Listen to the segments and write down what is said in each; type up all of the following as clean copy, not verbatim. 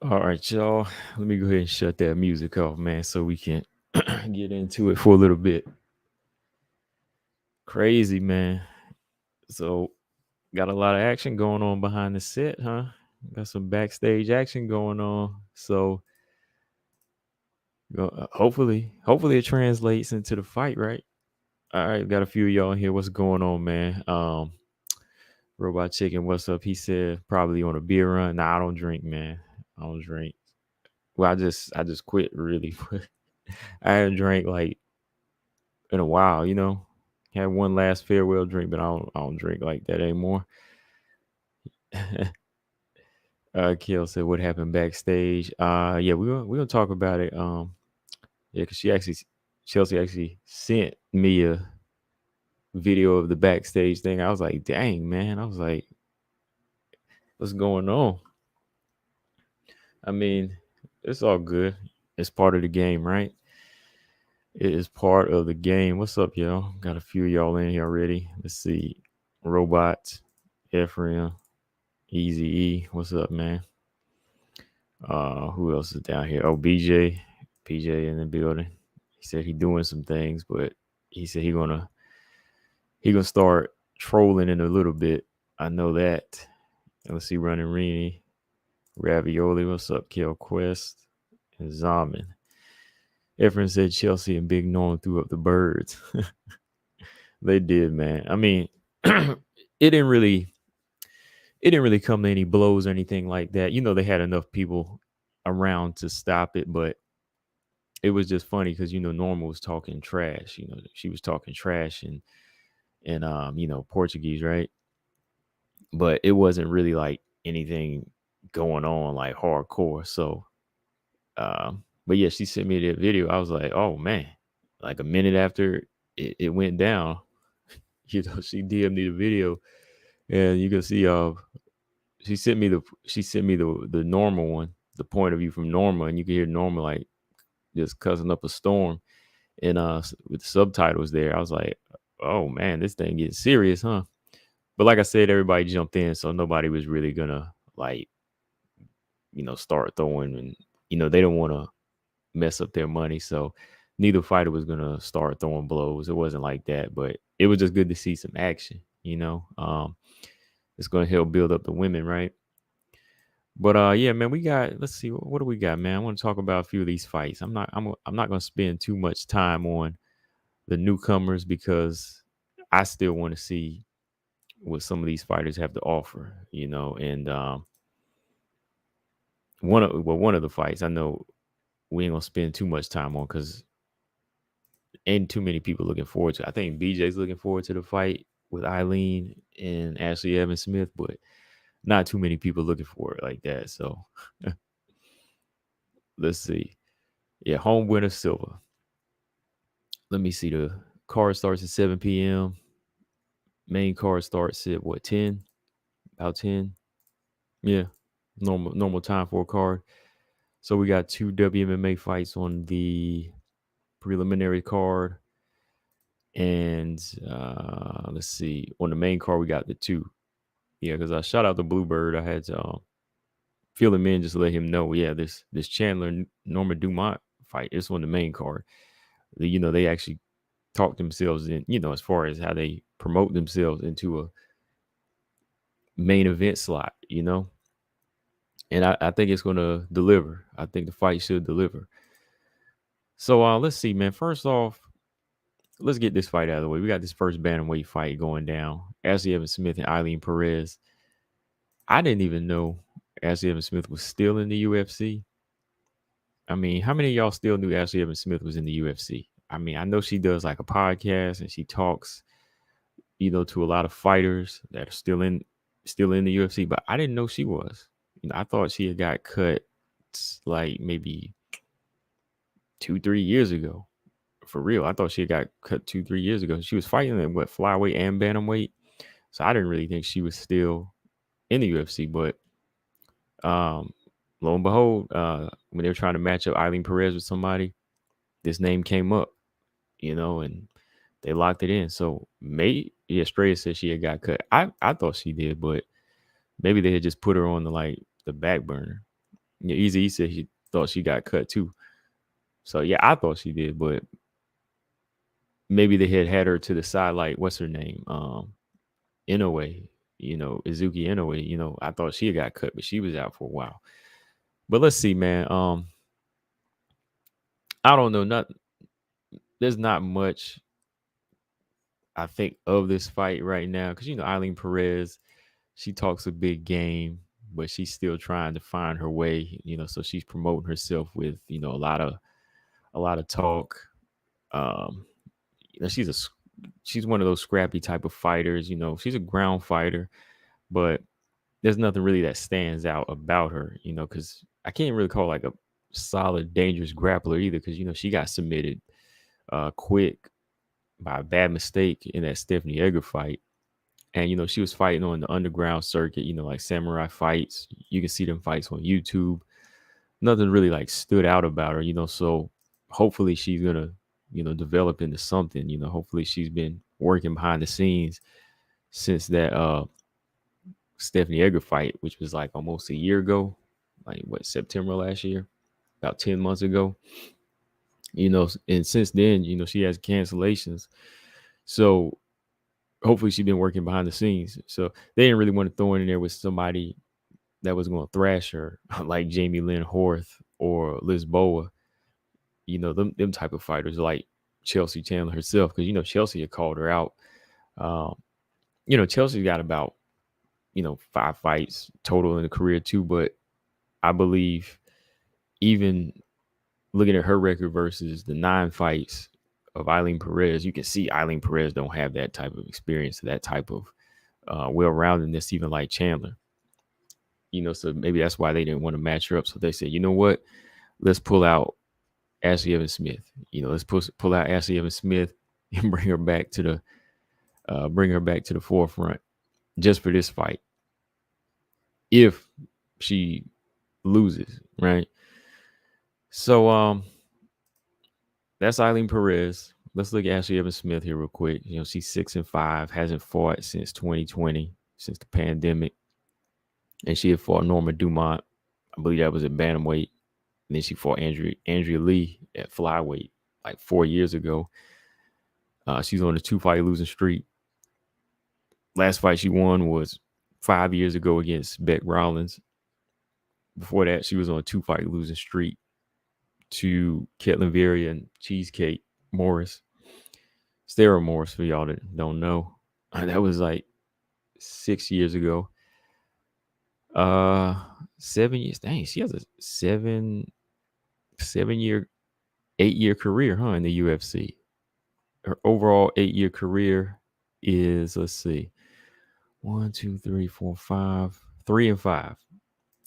All right, y'all. Let me go ahead and shut that music off, man, so we can get into it for a little bit. Crazy, man. So, got a lot of action going on behind the set, huh? Got some backstage action going on. So, hopefully it translates into the fight, right? All right, got a few of y'all in here. What's going on, man? Robot Chicken, what's up? He said probably on a beer run. Nah, I don't drink, man. I don't drink. Well, I just quit really. I hadn't drank like in a while, you know. Had one last farewell drink, but I don't drink like that anymore. Kill said what happened backstage. Yeah, we're gonna talk about it. Yeah, because Chelsea actually sent me a video of the backstage thing. I was like, dang man, I was like, what's going on? I mean, it's all good. It's part of the game, right? It is part of the game. What's up, y'all? Got a few of y'all in here already. Let's see. Robot, Ephraim, Easy E. What's up, man? Who else is down here? Oh, BJ. PJ in the building. He said he doing some things, but he said he gonna start trolling in a little bit. I know that. Let's see, Running Rini, Ravioli. What's up, Kill Quest, and Zaman. Ephraim said Chelsea and Big Norm threw up the birds. They did, man. I mean, it didn't really come to any blows or anything like that. You know, they had enough people around to stop it, but it was just funny because Norma was talking trash. She was talking trash and Portuguese, right? But it wasn't really like anything going on like hardcore. So, but yeah, she sent me that video. I was like, oh man, like a minute after it went down, she DM'd me the video, and you can see she sent me the normal one, the point of view from Norma, and you can hear Norma like just cussing up a storm, and with the subtitles there. I was like, oh man, this thing getting serious, huh? But like I said, everybody jumped in, so nobody was really gonna like start throwing, and they don't want to mess up their money, so neither fighter was gonna start throwing blows. It wasn't like that, but it was just good to see some action. It's gonna help build up the women, right? But yeah, man, we got. Let's see, what do we got, man? I want to talk about a few of these fights. I'm not gonna spend too much time on the newcomers because I still want to see what some of these fighters have to offer. And one of the fights I know we ain't gonna spend too much time on because ain't too many people looking forward to it. I think BJ's looking forward to the fight with Eileen and Ashley Evans Smith, but not too many people looking for it like that. So let's see. Yeah, Holm Bueno Silva. Let me see. The card starts at 7 p.m. Main card starts at what, 10? About 10. Yeah. Normal time for a card. So we got two WMMA fights on the preliminary card. And let's see. On the main card, we got the two. Yeah, because I shout out to Bluebird. I had to fill him in just to let him know. Yeah, this Chandler Norma Dumont fight. It's on the main card. They actually talk themselves in, as far as how they promote themselves into a main event slot. And I think it's going to deliver. I think the fight should deliver. So let's see, man. First off, let's get this fight out of the way. We got this first bantamweight fight going down. Ashley Evans Smith and Eileen Perez. I didn't even know Ashley Evans Smith was still in the UFC. I mean, how many of y'all still knew Ashley Evans Smith was in the UFC? I mean, I know she does like a podcast and she talks, to a lot of fighters that are still in the UFC, but I didn't know she was. I thought she had got cut like maybe 2-3 years ago. For real, I thought she had got cut 2-3 years ago. She was fighting at what, flyweight and bantamweight, so I didn't really think she was still in the UFC. But lo and behold, when they were trying to match up Eileen Perez with somebody, this name came up, and they locked it in. So maybe Estrella said she had got cut. I thought she did, but maybe they had just put her on the back burner. Yeah, Easy said he thought she got cut too. So yeah, I thought she did, but maybe they had her to the side, like what's her name, Inoue, Izuki Inoue. I thought she got cut, but she was out for a while. But let's see, man. I don't know. There's not much I think of this fight right now because Eileen Perez, she talks a big game, but she's still trying to find her way. So she's promoting herself with a lot of talk. Um, she's one of those scrappy type of fighters. She's a ground fighter, but there's nothing really that stands out about her. Because I can't really call her like a solid, dangerous grappler either. Because she got submitted quick by a bad mistake in that Stephanie Egger fight. And she was fighting on the underground circuit, like samurai fights. You can see them fights on YouTube. Nothing really like stood out about her. So hopefully she's gonna, develop into something. Hopefully she's been working behind the scenes since that Stephanie Egger fight, which was like almost a year ago, like September last year, about 10 months ago. And since then, she has cancellations. So hopefully she's been working behind the scenes. So they didn't really want to throw in there with somebody that was going to thrash her like Jamie Lynn Horth or Lisboa. Them type of fighters like Chelsea Chandler herself, because Chelsea had called her out. Chelsea got about 5 fights total in the career too, but I believe even looking at her record versus the 9 fights of Eileen Perez, you can see Eileen Perez don't have that type of experience, that type of well-roundedness, even like Chandler. So maybe that's why they didn't want to match her up. So they said, you know what, let's pull out Ashley Evans Smith. Let's pull out Ashley Evans Smith and bring her back to the forefront just for this fight. If she loses, right? So that's Eileen Perez. Let's look at Ashley Evans Smith here real quick. She's 6-5, hasn't fought since 2020, since the pandemic. And she had fought Norma Dumont. I believe that was at bantamweight. And then she fought Andrea Lee at flyweight like 4 years ago. She's on a 2-fight losing streak. Last fight she won was 5 years ago against Beck Rollins. Before that, she was on a 2-fight losing streak to Ketlin Vieira and Cheesecake Morris. Sarah Morris, for y'all that don't know. That was like 6 years ago. 7 years. Dang, she has a 8-year career, in the UFC. Her overall 8-year career is, let's see, 1, 2, 3, 4, 5, 3 and 5.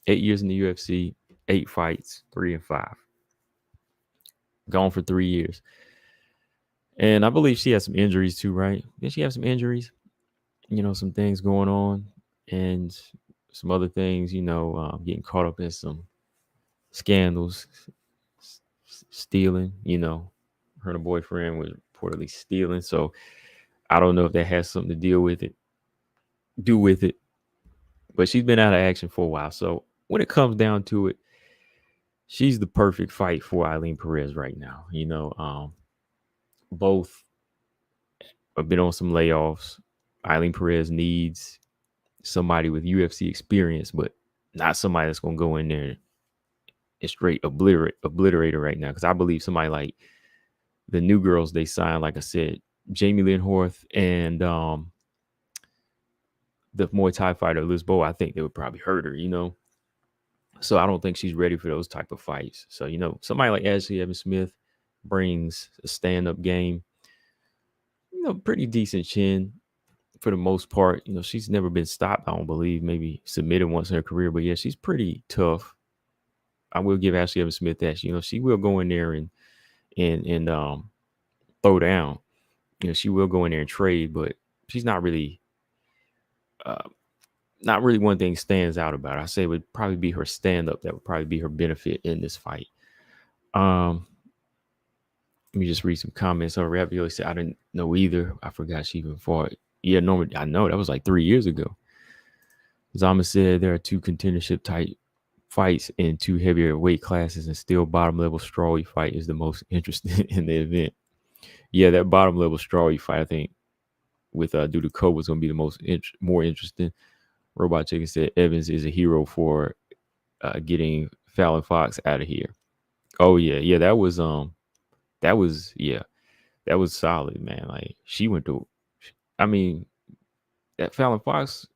8 years in the UFC, 8 fights, 3 and 5. Gone for 3 years. And I believe she has some injuries too, right? Did she have some injuries? Some things going on and some other things, getting caught up in some scandals, stealing, her and her boyfriend was reportedly stealing. So I don't know if that has something to do with it. But she's been out of action for a while. So when it comes down to it, she's the perfect fight for Eileen Perez right now. Both have been on some layoffs. Eileen Perez needs somebody with UFC experience, but not somebody that's going to go in there and straight obliterate her right now. Because I believe somebody like the new girls they signed, like I said, Jamie Lynn Horth and the Muay Thai fighter Lisboa, I think they would probably hurt her, So I don't think she's ready for those type of fights. So, somebody like Ashley Evans Smith brings a stand-up game, pretty decent chin for the most part. She's never been stopped, I don't believe, maybe submitted once in her career. But yeah, she's pretty tough. I will give Ashley Evans Smith that. She will go in there and throw down. She will go in there and trade, but she's not really one thing stands out about her. I say it would probably be her stand-up that would probably be her benefit in this fight. Let me just read some comments. Ravioli said, I didn't know either. I forgot she even fought. Yeah, I know. That was like 3 years ago. Zama said there are 2 contendership type fights in 2 heavier weight classes and still bottom level strawweight fight is the most interesting in the event. Yeah, that bottom level strawweight fight, I think, with Dudikova was going to be the more interesting. Robot Chicken said Evans is a hero for getting Fallon Fox out of here. Oh yeah, that was solid, man. Like she went to, I mean, that Fallon Fox,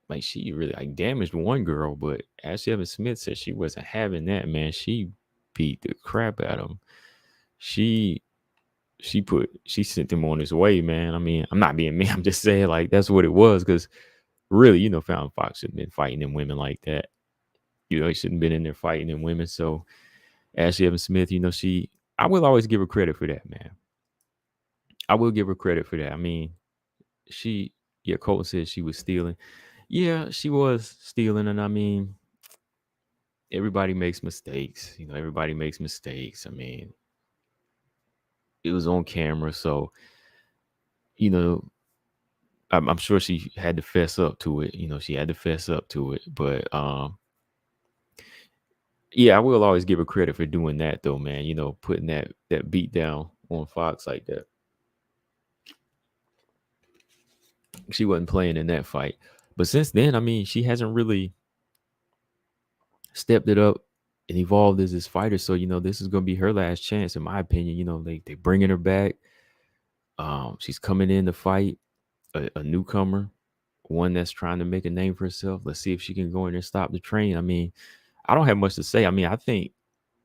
like she really like damaged one girl, but Ashley Evans Smith said she wasn't having that, man. She beat the crap out of him. She sent him on his way, man. I mean, I'm not being mean. I'm just saying like that's what it was, because really, Fallon Fox shouldn't have been fighting them women like that. He shouldn't have been in there fighting them women. So Ashley Evans Smith, I will always give her credit for that, man. I will give her credit for that. I mean, Colton said she was stealing. Yeah, she was stealing. And I mean, everybody makes mistakes. Everybody makes mistakes. I mean, it was on camera. So, I'm sure she had to fess up to it. She had to fess up to it. But, yeah, I will always give her credit for doing that, though, man. Putting that beat down on Fox like that. She wasn't playing in that fight. But since then, I mean, she hasn't really stepped it up and evolved as this fighter. So, this is going to be her last chance, in my opinion. They bringing her back. She's coming in to fight a newcomer, one that's trying to make a name for herself. Let's see if she can go in and stop the train. I mean, I don't have much to say. I mean, I think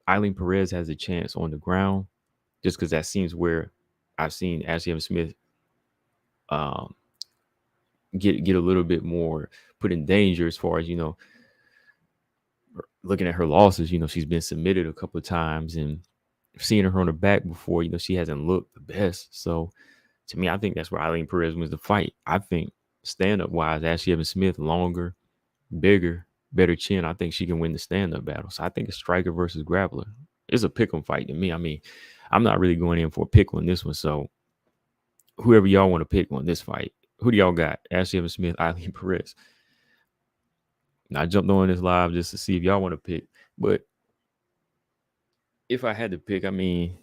Eileen Perez has a chance on the ground, just because that seems where I've seen Ashley Evans Smith get a little bit more put in danger, as far as looking at her losses. She's been submitted a couple of times, and seeing her on her back before, she hasn't looked the best. So to me, I think that's where Eileen Perez wins the fight. I think stand-up wise, Ashley Evans Smith, longer, bigger, better chin. I think she can win the stand-up battle. So I think it's striker versus grappler. It's a pick'em fight to me. I mean, I'm not really going in for a pick on this one. So whoever y'all want to pick on this fight, who do y'all got? Ashley Evans Smith, Eileen Perez. Now, I jumped on this live just to see if y'all want to pick. But if I had to pick, I mean,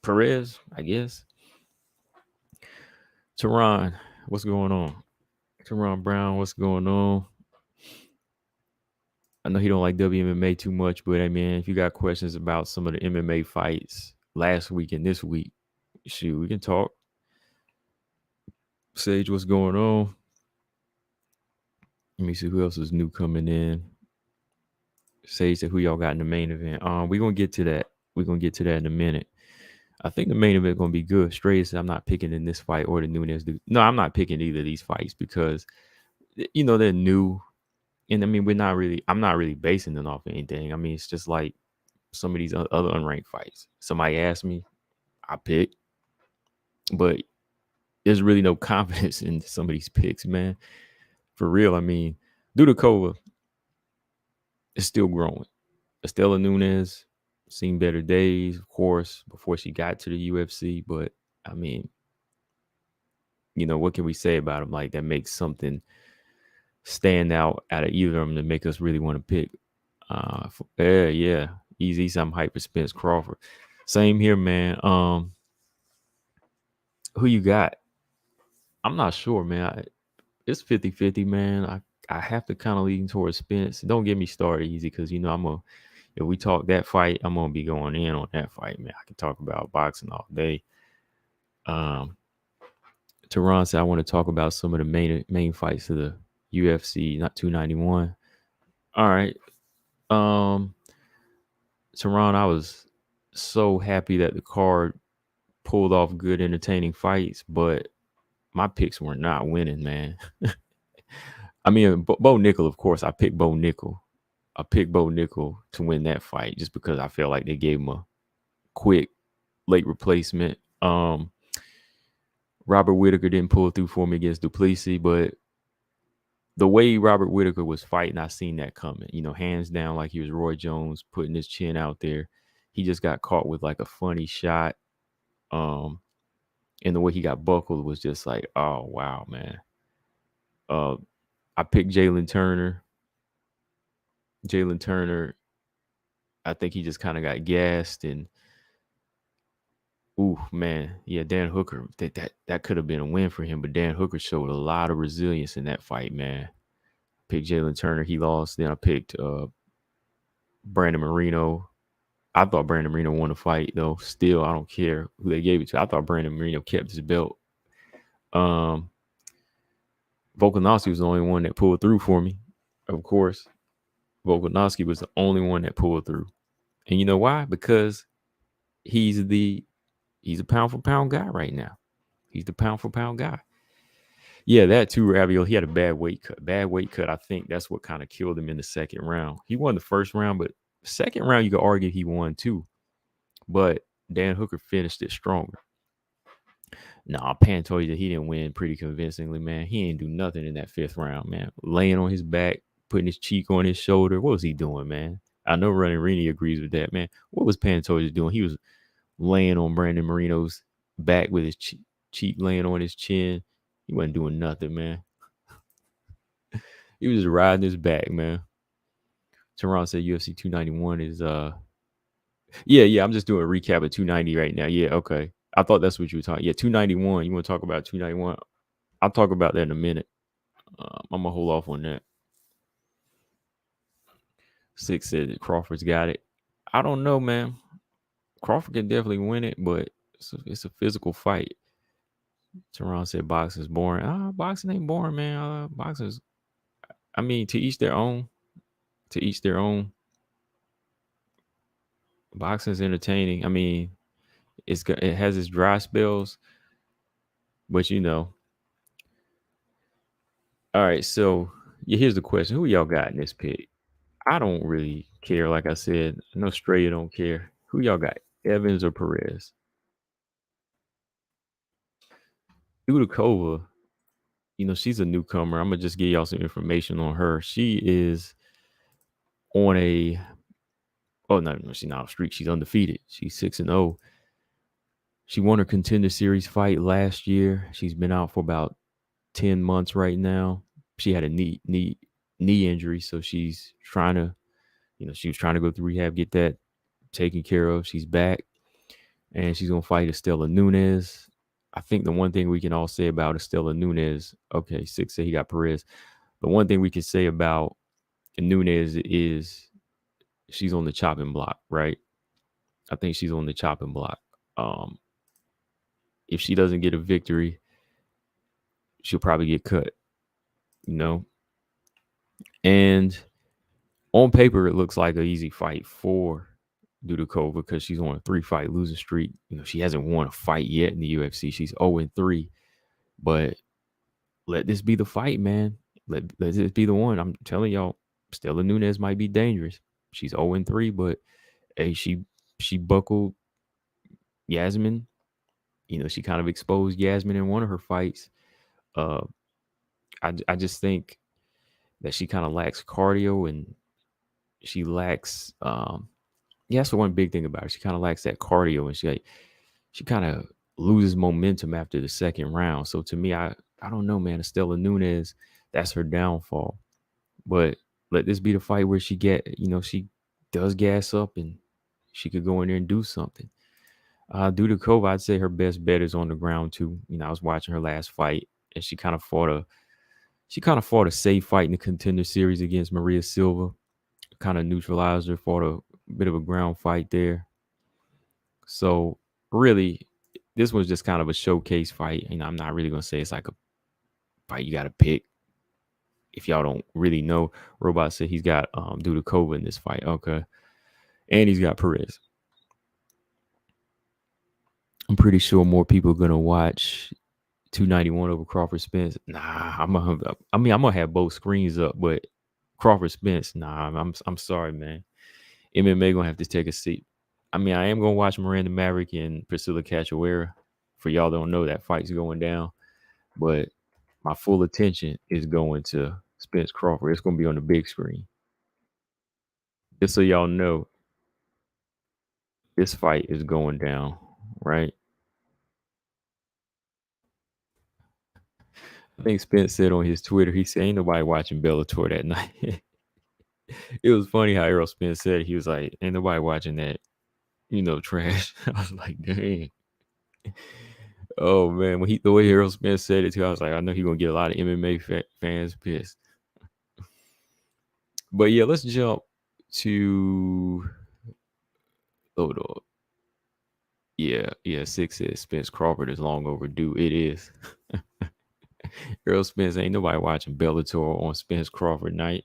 Perez, I guess. Teron, what's going on? Teron Brown, what's going on? I know he don't like WMMA too much, but I mean, if you got questions about some of the MMA fights last week and this week, shoot, we can talk. Sage, what's going on? Let me see who else is new coming in. Sage said, who y'all got in the main event? We're gonna get to that. We're gonna get to that in a minute. I think the main event gonna be good. Straight said, I'm not picking in this fight or the Nunes dude. No, I'm not picking either of these fights because they're new. And I mean, I'm not really basing it off anything. I mean, it's just like some of these other unranked fights. Somebody asked me, I pick, but there's really no confidence in some of these picks, man. For real. I mean, Dudikova is still growing. Estela Nunes seen better days, of course, before she got to the UFC. But I mean, what can we say about them? Like that makes something stand out of either of them to make us really want to pick. Yeah. Easy, some hype for Spence Crawford. Same here, man. Who you got? I'm not sure, man. It's 50-50, man. I have to kind of lean towards Spence. Don't get me started, Easy, because if we talk that fight, I'm gonna be going in on that fight, man. I can talk about boxing all day. Teron said I want to talk about some of the main fights of the UFC, not 291. All right. Teron, I was so happy that the card pulled off good, entertaining fights, but my picks were not winning, man. I mean, Bo Nickel, of course, I picked Bo Nickel. I picked Bo Nickel to win that fight just because I felt like they gave him a quick late replacement. Robert Whitaker didn't pull through for me against Duplessis, but the way Robert Whitaker was fighting, I seen that coming. Hands down, like he was Roy Jones, putting his chin out there. He just got caught with like a funny shot. And the way he got buckled was just like, oh wow, man. I picked Jalen Turner. Jalen Turner, I think he just kind of got gassed and ooh man, yeah, Dan Hooker. That could have been a win for him, but Dan Hooker showed a lot of resilience in that fight, man. Picked Jalen Turner, he lost. Then I picked Brandon Marino. I thought Brandon Marino won the fight though. Still, I don't care who they gave it to. I thought Brandon Marino kept his belt. Um, Volkanovski was the only one that pulled through for me. Of course, Volkanovski was the only one that pulled through, and you know why? Because he's the he's a pound for pound guy right now. He's the pound for pound guy. Yeah, that too, Raviol. He had a bad weight cut. Bad weight cut. I think that's what kind of killed him in the second round. He won the first round, but second round you could argue he won too. But Dan Hooker finished it stronger. Nah, Pan told you that he didn't win pretty convincingly, man. He didn't do nothing in that fifth round, man. Laying on his back, putting his cheek on his shoulder. What was he doing, man? I know Running Rini agrees with that, man. What was Pantoja doing? He was laying on Brandon Marino's back with his cheek laying on his chin. He wasn't doing nothing, man. He was just riding his back, man. Teron said UFC 291 is yeah, I'm just doing a recap of 290 right now. Yeah, okay. I thought that's what you were talking. Yeah, 291. You want to talk about 291? I'll talk about that in a minute. I'm gonna hold off on that. Six said that Crawford's got it. I don't know, man. Crawford can definitely win it, but it's a physical fight. Teron said boxing's boring. Boxing ain't boring, man. Boxing's, I mean, to each their own. To each their own. Boxing's entertaining. I mean, it has its dry spells, but you know. All right, so yeah, here's the question: who y'all got in this pick? I don't really care. Like I said, I know Straya don't care. Who y'all got? Evans or Perez? Udakova, she's a newcomer. I'm gonna just give y'all some information on her. She is on a no, she's not a streak. She's undefeated. She's 6-0. She won her contender series fight last year. She's been out for about 10 months right now. She had a knee injury, so she's trying to, she was trying to go through rehab, get that taken care of. She's back, and she's gonna fight Estela Nunes. I think the one thing we can all say about Estela Nunes, okay, Six said he got Perez. The one thing we can say about Nunes is she's on the chopping block, right? I think she's on the chopping block. If she doesn't get a victory, she'll probably get cut, you know? And on paper, it looks like an easy fight for Dudakova because she's on a 3-fight losing streak. She hasn't won a fight yet in the UFC. She's 0-3. But let this be the fight, man. Let this be the one. I'm telling y'all, Stella Nunes might be dangerous. She's 0-3, but hey, she buckled Yasmin. She kind of exposed Yasmin in one of her fights. I just think that she kind of lacks cardio and she lacks that's the one big thing about her. She kind of lacks that cardio and she kind of loses momentum after the second round. So to me, I don't know, man. Estela Nunes, that's her downfall. But let this be the fight where she does gas up and she could go in there and do something. Dudakova, I'd say her best bet is on the ground too. I was watching her last fight and she kind of fought a safe fight in the contender series against Maria Silva. Kind of neutralized her, fought a bit of a ground fight there. So really, this was just kind of a showcase fight. I'm not really gonna say it's like a fight you got to pick. If y'all don't really know, Robot said he's got Dudakova in this fight. Okay, and he's got Perez. I'm pretty sure more people are gonna watch 291 over Crawford Spence. Nah, I'm gonna have both screens up, but Crawford Spence, nah, I'm sorry, man. MMA gonna have to take a seat. I am gonna watch Miranda Maverick and Priscilla Cachoeira. For y'all don't know, that fight's going down, but my full attention is going to Spence Crawford. It's gonna be on the big screen. Just so y'all know, this fight is going down, right? I think Spence said on his Twitter, he said, "Ain't nobody watching Bellator that night." It was funny how Errol Spence said it. He was like, "Ain't nobody watching that, trash." I was like, "Dang." Oh man, the way Errol Spence said it too, I was like, I know he's gonna get a lot of MMA fans pissed. But yeah, let's jump to hold on. Yeah. Six says Spence Crawford is long overdue. It is. Errol Spence ain't nobody watching Bellator on Spence Crawford night.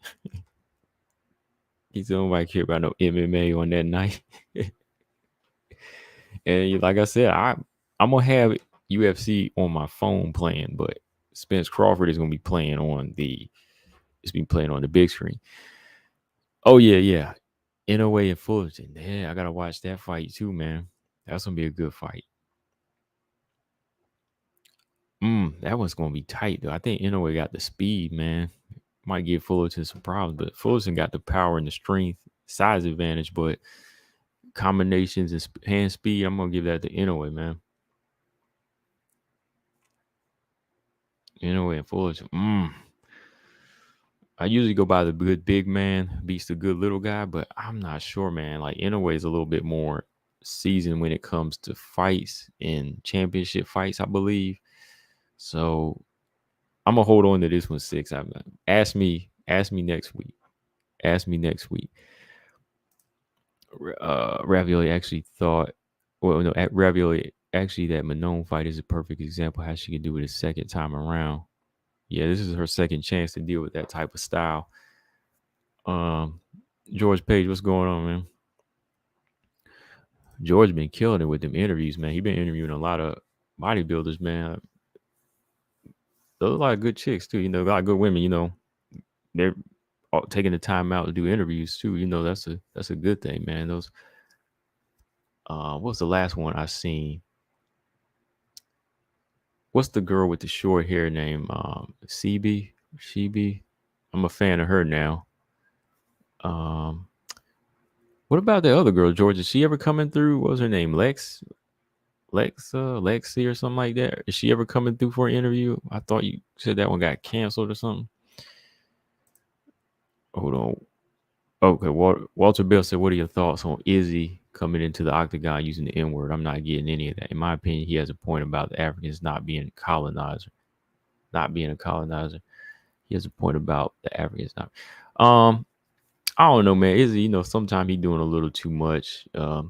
He's nobody care about no MMA on that night. And like I said, I'm gonna have UFC on my phone playing, but Spence Crawford is gonna be playing on the big screen. Oh yeah. NOA and Fullerton. Yeah, I gotta watch that fight too, man. That's gonna be a good fight. That one's gonna be tight though. I think NOA got the speed, man. Might give Fullerton some problems, but Fullerton got the power and the strength, size advantage, but combinations and hand speed, I'm gonna give that to NOA, man. NOA and Fullerton. I usually go by the good big man beats the good little guy, but I'm not sure, man. Like NOA is a little bit more seasoned when it comes to fights and championship fights, I believe. So I'm gonna hold on to this one 6. Ask me next week. Ask me next week. Ravioli actually thought, well, no, Ravioli actually that Manon fight is a perfect example how she could do it a second time around. Yeah, this is her second chance to deal with that type of style. George Page, what's going on, man? George been killing it with them interviews, man. He been interviewing a lot of bodybuilders, man. Those are a lot of good chicks too. A lot of good women. They're taking the time out to do interviews too. That's a good thing, man. Those. What's the last one I seen? What's the girl with the short hair name? CB. Shebe. I'm a fan of her now. What about the other girl, George? Is she ever coming through? What was her name? Lexi or something like that. Is she ever coming through for an interview? I thought you said that one got canceled or something. Hold on. Okay, Walter Bell said, "What are your thoughts on Izzy coming into the octagon using the N word?" I'm not getting any of that. In my opinion, he has a point about the Africans not being a colonizer. He has a point about the Africans not. I don't know, man. Izzy, sometimes he doing a little too much. I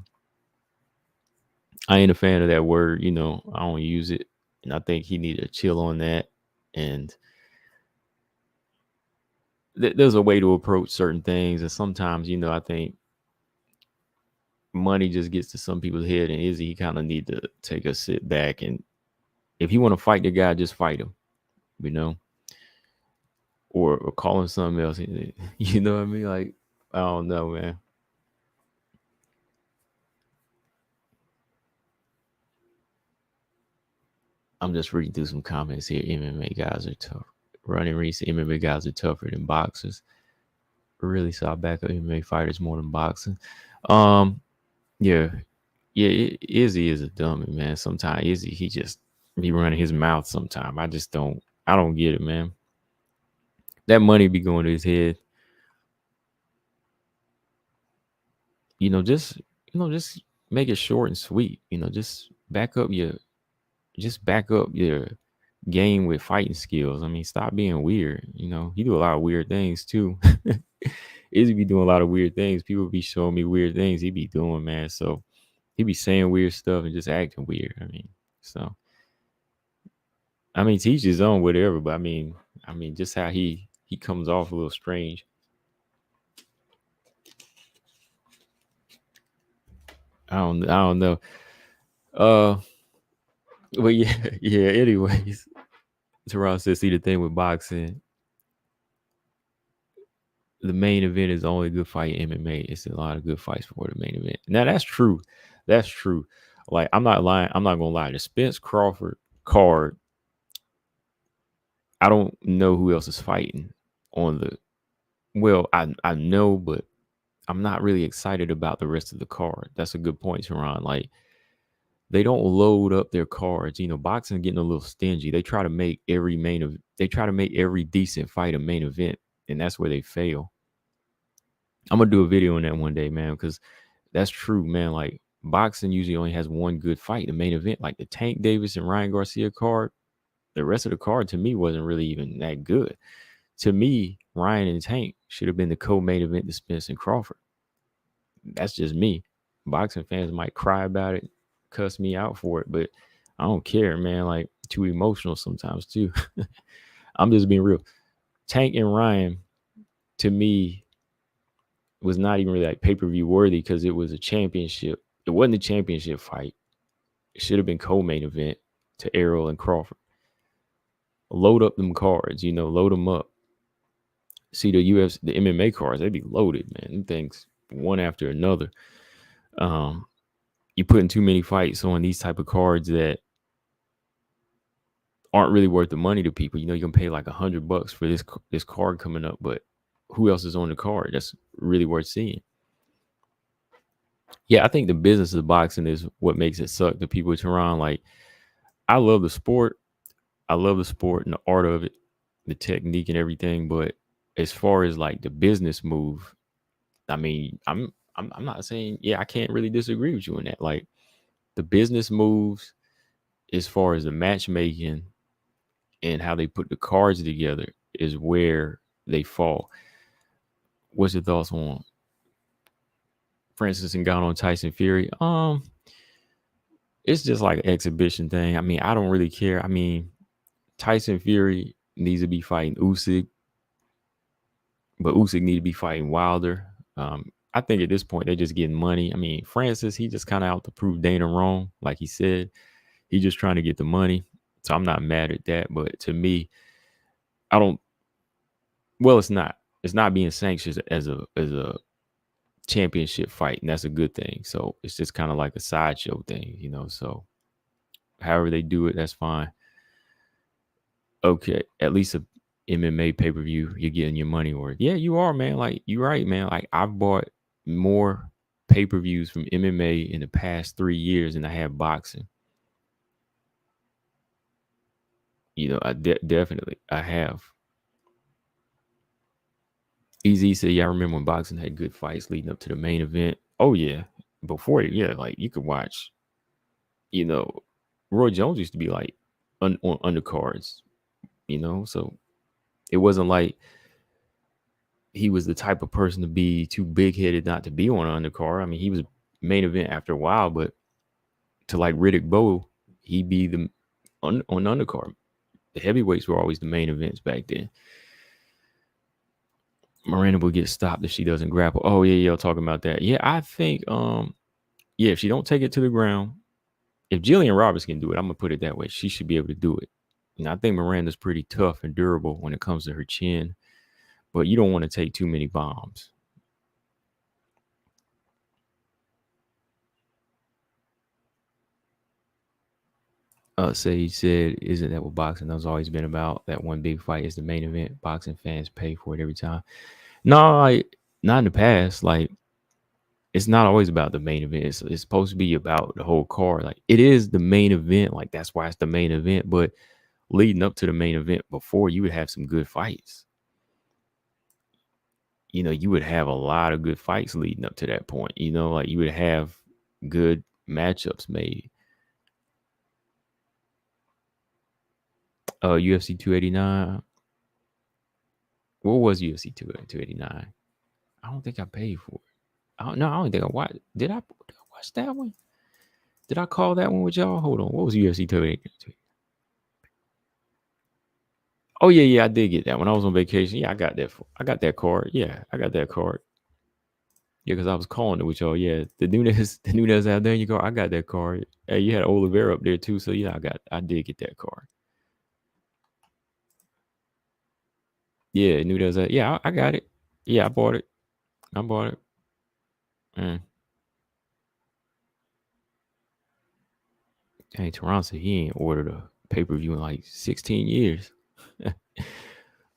ain't a fan of that word. I don't use it, and I think he need to chill on that. And there's a way to approach certain things, and sometimes, I think money just gets to some people's head, and Izzy, he kind of need to take a sit back, and if you want to fight the guy, just fight him, or call him something else. You know what I mean? Like, I don't know, man. I'm just reading through some comments here. MMA guys are tough. Running recent MMA guys are tougher than boxers. Really saw backup MMA fighters more than boxing. Yeah. Izzy is a dummy, man. Sometimes Izzy, he just be running his mouth sometimes. I don't get it, man. That money be going to his head. Just make it short and sweet. Just back up your game with fighting skills. I mean, stop being weird. He do a lot of weird things too. Izzy be doing a lot of weird things. People be showing me weird things he be doing, man. So he be saying weird stuff and just acting weird. Teach his own whatever, but just how he comes off a little strange. I don't know. But yeah. Anyways, Teron says, "See, the thing with boxing, the main event is the only good fight in MMA. It's a lot of good fights before the main event." Now that's true. That's true. Like, I'm not lying. I'm not gonna lie. The Spence Crawford card, I don't know who else is fighting on the. Well, I know, but I'm not really excited about the rest of the card. That's a good point, Teron. Like, they don't load up their cards. Boxing getting a little stingy. They try to make every decent fight a main event, and that's where they fail. I'm gonna do a video on that one day, man, because that's true, man. Like boxing usually only has one good fight, the main event. Like the Tank Davis and Ryan Garcia card, the rest of the card to me wasn't really even that good. To me, Ryan and Tank should have been the co-main event to Spence and Crawford. That's just me. Boxing fans might cry about it, cuss me out for it, but I don't care, man. Like too emotional sometimes too. I'm just being real. Tank and Ryan, to me, was not even really like pay-per-view worthy because it was a championship. It wasn't a championship fight. It should have been co-main event to Errol and Crawford. Load up them cards, load them up. See the the MMA cards, they be loaded, man. Them things one after another. You putting too many fights on these type of cards that aren't really worth the money to people. You can pay like $100 for this card coming up, but who else is on the card that's really worth seeing? Yeah, I think the business of boxing is what makes it suck to people in Tehran. Like, I love the sport. I love the sport and the art of it, the technique and everything. But as far as like the business move, I mean, I'm not saying, I can't really disagree with you on that. Like the business moves as far as the matchmaking and how they put the cards together is where they fall. What's your thoughts on Francis Ngannou and Tyson Fury? It's just like an exhibition thing. I mean, I don't really care. I mean, Tyson Fury needs to be fighting Usyk, but Usyk need to be fighting Wilder. I think at this point they're just getting money. I mean, Francis, he just kind of out to prove Dana wrong, like he said. He's just trying to get the money. So I'm not mad at that. But to me, I don't. Well, it's not. It's not being sanctioned as a championship fight, and that's a good thing. So it's just kind of like a sideshow thing, So however they do it, that's fine. Okay, at least a MMA pay-per-view, you're getting your money worth. Yeah, you are, man. Like, you're right, man. Like, I've bought more pay-per-views from MMA in the past 3 years than I have boxing. I definitely, I have. Easy said, yeah, I remember when boxing had good fights leading up to the main event. Oh, yeah. Before, like, you could watch, Roy Jones used to be, like, on undercards, So it wasn't like he was the type of person to be too big-headed not to be on an undercard. I mean, he was main event after a while, but to like Riddick Bowe, he'd be on the undercard. The heavyweights were always the main events back then. Miranda will get stopped if she doesn't grapple. Oh, yeah, y'all talking about that. Yeah, I think, if she don't take it to the ground, if Jillian Roberts can do it, I'm going to put it that way. She should be able to do it. And I think Miranda's pretty tough and durable when it comes to her chin, but you don't want to take too many bombs. Sage said, isn't that what boxing has always been about? That one big fight is the main event. Boxing fans pay for it every time. No, like, not in the past. Like, it's not always about the main event. It's supposed to be about the whole card. Like, it is the main event. Like, that's why it's the main event. But leading up to the main event before, you would have some good fights. You would have a lot of good fights leading up to that point. Like you would have good matchups made. UFC 289. What was UFC 289? I don't think I paid for it. I don't think I watched. Did I watch that one? Did I call that one with y'all? Hold on. What was UFC 289? Oh yeah, I did get that when I was on vacation. Yeah, I got that card. Yeah, I got that card. Yeah, because I was calling it with y'all. Yeah, the Nunez out there. You go. I got that card. Hey, you had Oliveira up there too. So yeah, I did get that card. Yeah, Nunez. Yeah, I got it. Yeah, I bought it. Mm. Hey, Toronto said he ain't ordered a pay-per-view in like 16 years.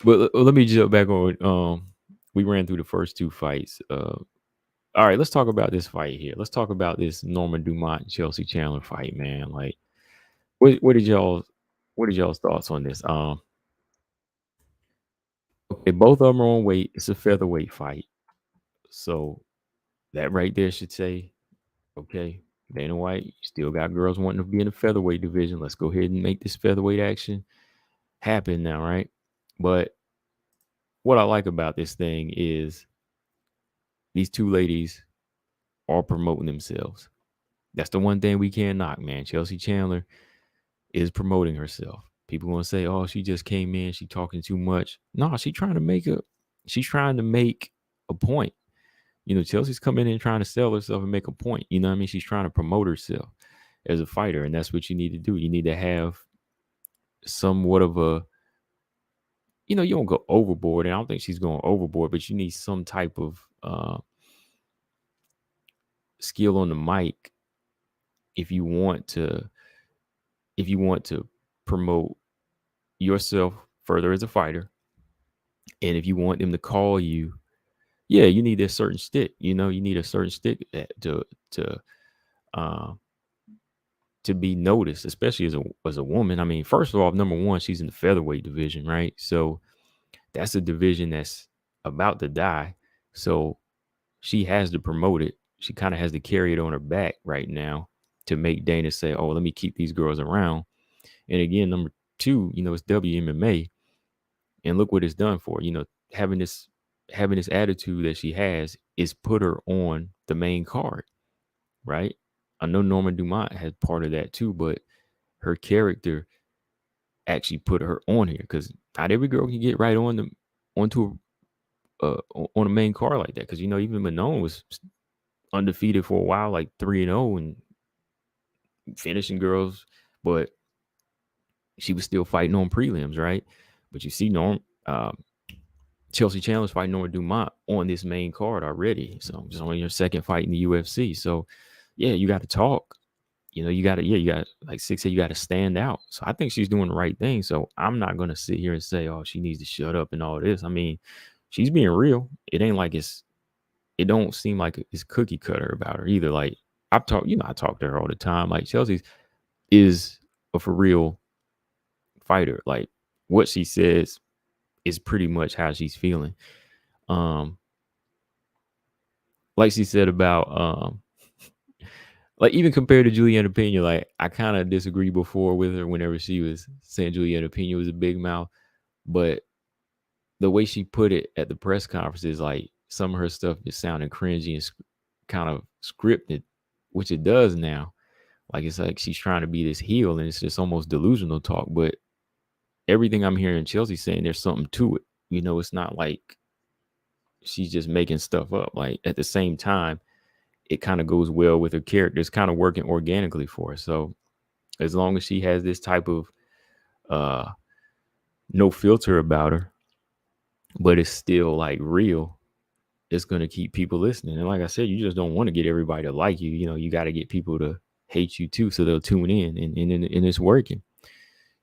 But let me jump back on. We ran through the first two fights. All right, let's talk about this fight here. Let's talk about this Norman Dumont Chelsea Chandler fight, man. Like, what did y'all's thoughts on this? Okay, both of them are on weight. It's a featherweight fight. So that right there should say, okay, Dana White, you still got girls wanting to be in the featherweight division. Let's go ahead and make this featherweight action happen now, right? But what I like about this thing is these two ladies are promoting themselves. That's the one thing we can't knock, man. Chelsea Chandler is promoting herself. People gonna say, "Oh, she just came in, she talking too much." No, she's trying to make a point. Chelsea's coming in trying to sell herself and make a point. You know what I mean? She's trying to promote herself as a fighter, and that's what you need to do. You need to have somewhat of a, you don't go overboard, and I don't think she's going overboard, but you need some type of skill on the mic if you want to promote yourself further as a fighter, and if you want them to call you, yeah, you need a certain stick. You need a certain stick uh, to be noticed, especially as a woman. I mean, first of all, number one, she's in the featherweight division, right? So that's a division that's about to die. So she has to promote it. She kind of has to carry it on her back right now to make Dana say, "Oh, let me keep these girls around." And again, number two, it's WMMA, and look what it's done for her. Having this attitude that she has is put her on the main card, right? I know Norma Dumont has part of that too, but her character actually put her on here because not every girl can get right onto on a main card like that. Because even Manon was undefeated for a while, like 3-0 and finishing girls, but she was still fighting on prelims, right? But you see, Chelsea Chandler's fighting Norma Dumont on this main card already. So just only your second fight in the UFC. So yeah, you got to talk. You got to, like Six said, you got to stand out. So I think she's doing the right thing. So I'm not going to sit here and say, "Oh, she needs to shut up and all this." I mean, she's being real. It ain't like it don't seem like it's cookie cutter about her either. Like I talk to her all the time. Like Chelsea is a for real fighter. Like what she says is pretty much how she's feeling. Like she said about like even compared to Juliana Pena, like I kind of disagree before with her whenever she was saying Juliana Pena was a big mouth, but the way she put it at the press conference is like some of her stuff just sounded cringy and kind of scripted, which it does now. Like it's like she's trying to be this heel, and it's just almost delusional talk. But everything I'm hearing Chelsea saying, there's something to it. It's not like she's just making stuff up. Like at the same time, it kind of goes well with her character. It's kind of working organically for her. So as long as she has this type of no filter about her, but it's still like real, it's going to keep people listening. And like I said, you just don't want to get everybody to like you. You got to get people to hate you too, so they'll tune in, and it's working.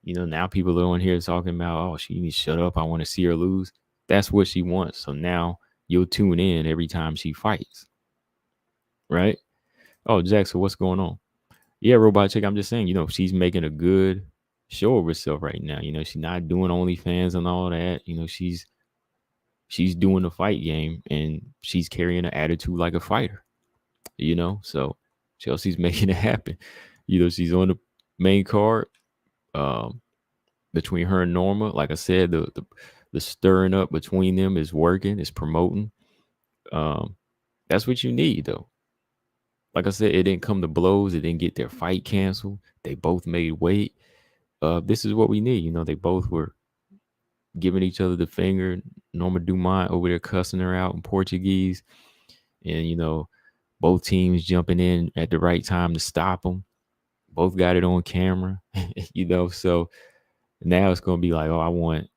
Now people are on here talking about, "Oh, she needs to shut up. I want to see her lose." That's what she wants. So now you'll tune in every time she fights. Right? Oh, Jackson, what's going on? Yeah, Robot Chick, I'm just saying, she's making a good show of herself right now. She's not doing OnlyFans and all that. She's doing the fight game, and she's carrying an attitude like a fighter. So Chelsea's making it happen. She's on the main card. Between her and Norma, like I said, the stirring up between them is working. It's promoting. That's what you need, though. Like I said, it didn't come to blows. It didn't get their fight canceled. They both made weight. This is what we need. They both were giving each other the finger. Norma Dumont over there cussing her out in Portuguese. And, both teams jumping in at the right time to stop them. Both got it on camera, So now it's going to be like, "Oh, I want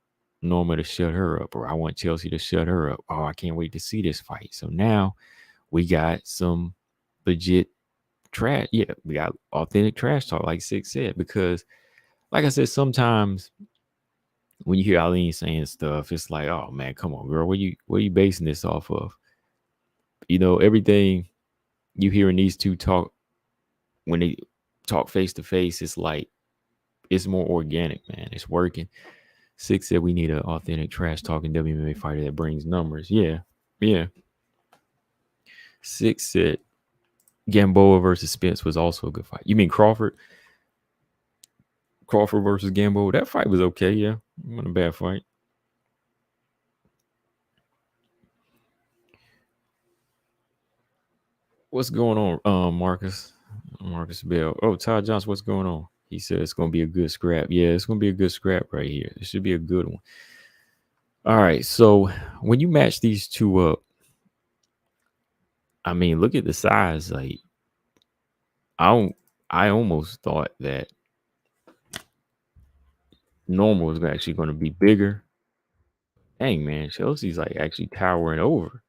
Norma to shut her up," or "I want Chelsea to shut her up." "Oh, I can't wait to see this fight." So now we got some legit trash. Yeah, we got authentic trash talk, like Six said, because like I said, sometimes when you hear Eileen saying stuff, it's like, "Oh man, come on, girl, what are you basing this off of?" Everything you hear in these two talk when they talk face to face, it's like it's more organic, man. It's working. Six said we need an authentic trash talking WMA fighter that brings numbers. Yeah. Sixth set, Gamboa versus Spence was also a good fight. You mean Crawford? Crawford versus Gamboa. That fight was okay, yeah. It wasn't a bad fight. What's going on, Marcus? Marcus Bell. Oh, Todd Johnson, what's going on? He said it's gonna be a good scrap. Yeah, it's gonna be a good scrap right here. It should be a good one. All right. So when you match these two up, I mean, look at the size. Like, I don't I almost thought that Normal was actually gonna be bigger. Dang man, Chelsea's like actually towering over.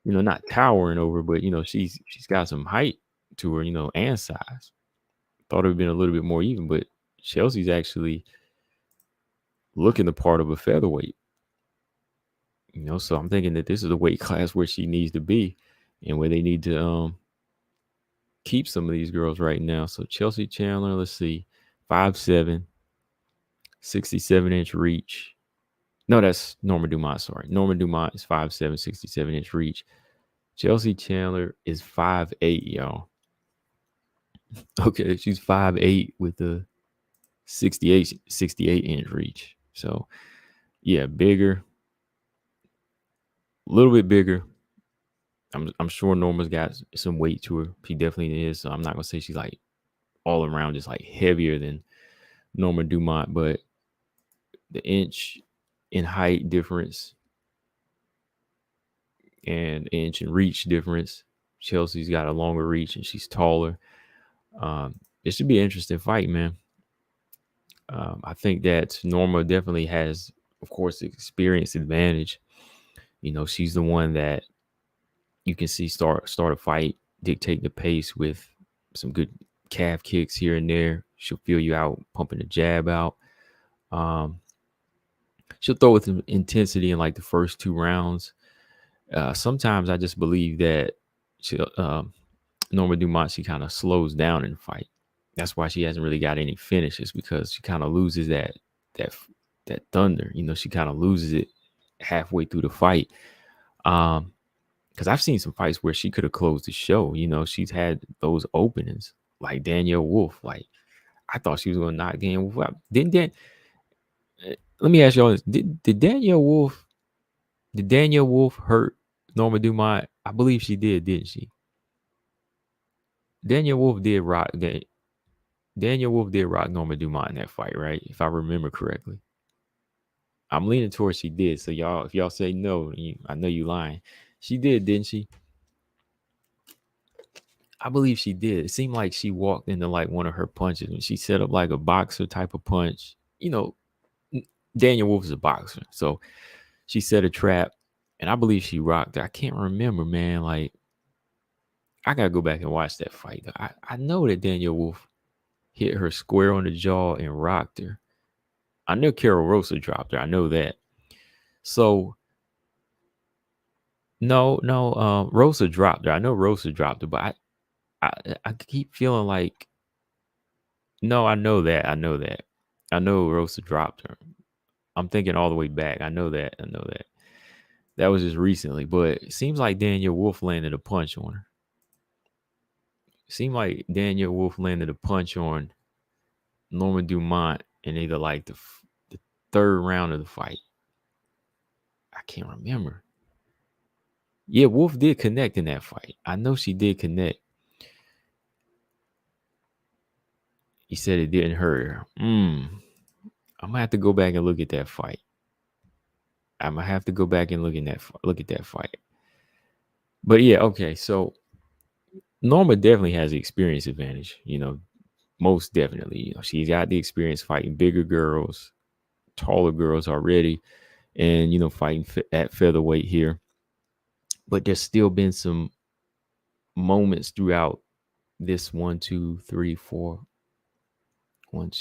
Not towering over, but she's got some height to her, and size. Thought it would have been a little bit more even, but Chelsea's actually looking the part of a featherweight. So I'm thinking that this is the weight class where she needs to be and where they need to keep some of these girls right now. So Chelsea Chandler, let's see, 5'7", 67-inch reach. No, that's Norma Dumont, sorry. Norma Dumont is 5'7", 67-inch reach. Chelsea Chandler is 5'8", y'all. Okay, she's 5'8" with a 68-inch reach. So, yeah, bigger. A little bit bigger. I'm sure Norma's got some weight to her. She definitely is. So I'm not gonna say she's like all around just like heavier than Norma Dumont, but the inch in height difference and inch in reach difference. Chelsea's got a longer reach and she's taller. It should be an interesting fight, man. I think that Norma definitely has, of course, the experience advantage. She's the one that you can see start a fight, dictate the pace with some good calf kicks here and there. She'll feel you out, pumping the jab out. She'll throw with intensity in like the first 2 rounds. Sometimes I just believe that Norma Dumont, she kind of slows down in the fight. That's why she hasn't really got any finishes, because she kind of loses that thunder. She kind of loses it halfway through the fight. Because I've seen some fights where she could have closed the show. She's had those openings, like Danielle Wolf. Like, I thought she was going to knock Danielle Wolf out. Let me ask y'all this: Did Danielle Wolf hurt Norma Dumont? I believe she did, didn't she? Danielle Wolf did rock Norma Dumont in that fight, right? If I remember correctly. I'm leaning towards she did. So y'all, if y'all say no, I know you lying. She did, didn't she? I believe she did. It seemed like she walked into like one of her punches and she set up like a boxer type of punch. Danielle Wolf is a boxer, so she set a trap, and I believe she rocked her. I can't remember, man. Like, I gotta go back and watch that fight. I know that Danielle Wolf hit her square on the jaw and rocked her. I know Carol Rosa dropped her. I know that. So no, Rosa dropped her. I know Rosa dropped her, but I keep feeling like, no, I know that. I know Rosa dropped her. I'm thinking all the way back. I know that. That was just recently, but it seems like Danielle Wolf landed a punch on her. Seemed like Danielle Wolf landed a punch on Norma Dumont in either like the 3rd round of the fight. I can't remember. Yeah, Wolf did connect in that fight. I know she did connect. He said it didn't hurt her. I'm gonna have to go back and look at that fight. I'm gonna have to go back and look at that fight. But yeah, okay. So Norma definitely has the experience advantage. Most definitely. She's got the experience fighting bigger girls, taller girls already, and fighting at featherweight here. But there's still been some moments throughout this 1, 2, 3, 4, 5,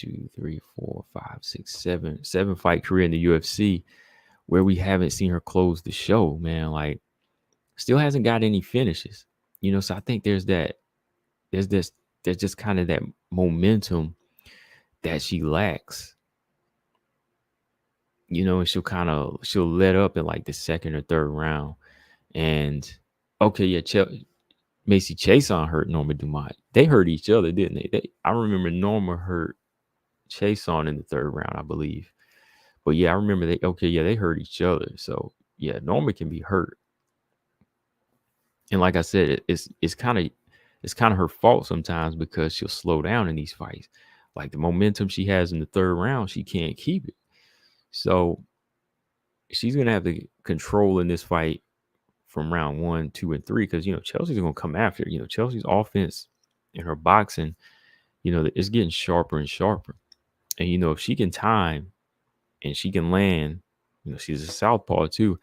6, 7 fight career in the UFC where we haven't seen her close the show, man. Like, still hasn't got any finishes, so I think there's just kind of that momentum that she lacks, and she'll let up in like the 2nd or 3rd round. And Okay, yeah, Macy Chason hurt Norma Dumont. They hurt each other, didn't they? I remember Norma hurt Chason in the third round, I believe. But yeah, I remember they hurt each other. So yeah, Norma can be hurt. And like I said, it's kind of her fault sometimes because she'll slow down in these fights. Like the momentum she has in the third round, she can't keep it. So she's gonna have to control in this fight from round 1, 2, and 3 because Chelsea's gonna come after. Chelsea's offense and her boxing, it's getting sharper and sharper. And if she can time and she can land, she's a southpaw too.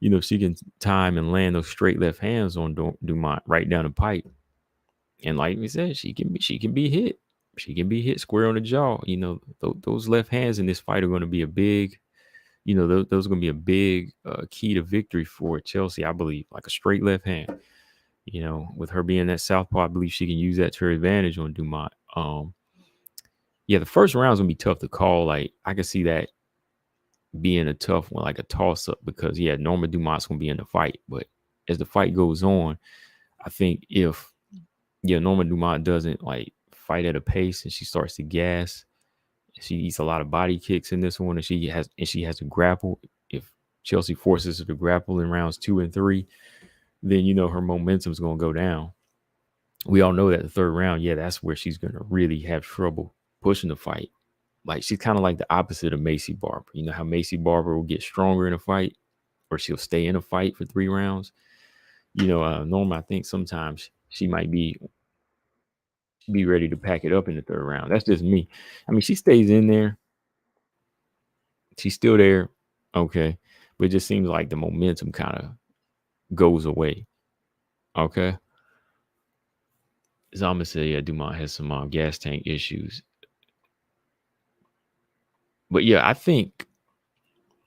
If she can time and land those straight left hands on Dumont right down the pipe, and like we said, she can be hit. She can be hit square on the jaw. Those left hands in this fight are going to be a big, those are going to be a big key to victory for Chelsea, I believe. Like a straight left hand. With her being that southpaw, I believe she can use that to her advantage on Dumont. Yeah, the first round is gonna be tough to call. Like I can see that being a tough one, like a toss up, because Norma Dumont's gonna be in the fight. But as the fight goes on, I think if Norma Dumont doesn't like fight at a pace and she starts to gas, she eats a lot of body kicks in this one, and she has to grapple. If Chelsea forces her to grapple in rounds 2 and 3, then her momentum's gonna go down. We all know that the third round, that's where she's gonna really have trouble pushing the fight. Like she's kind of like the opposite of Macy Barber. You know how Macy Barber will get stronger in a fight, or she'll stay in a fight for 3 rounds. Norma, I think sometimes she might be ready to pack it up in the third round. That's just me. I mean, she stays in there. She's still there. Okay. But it just seems like the momentum kind of goes away. Okay. So I'm going to say, Dumont has some gas tank issues. But I think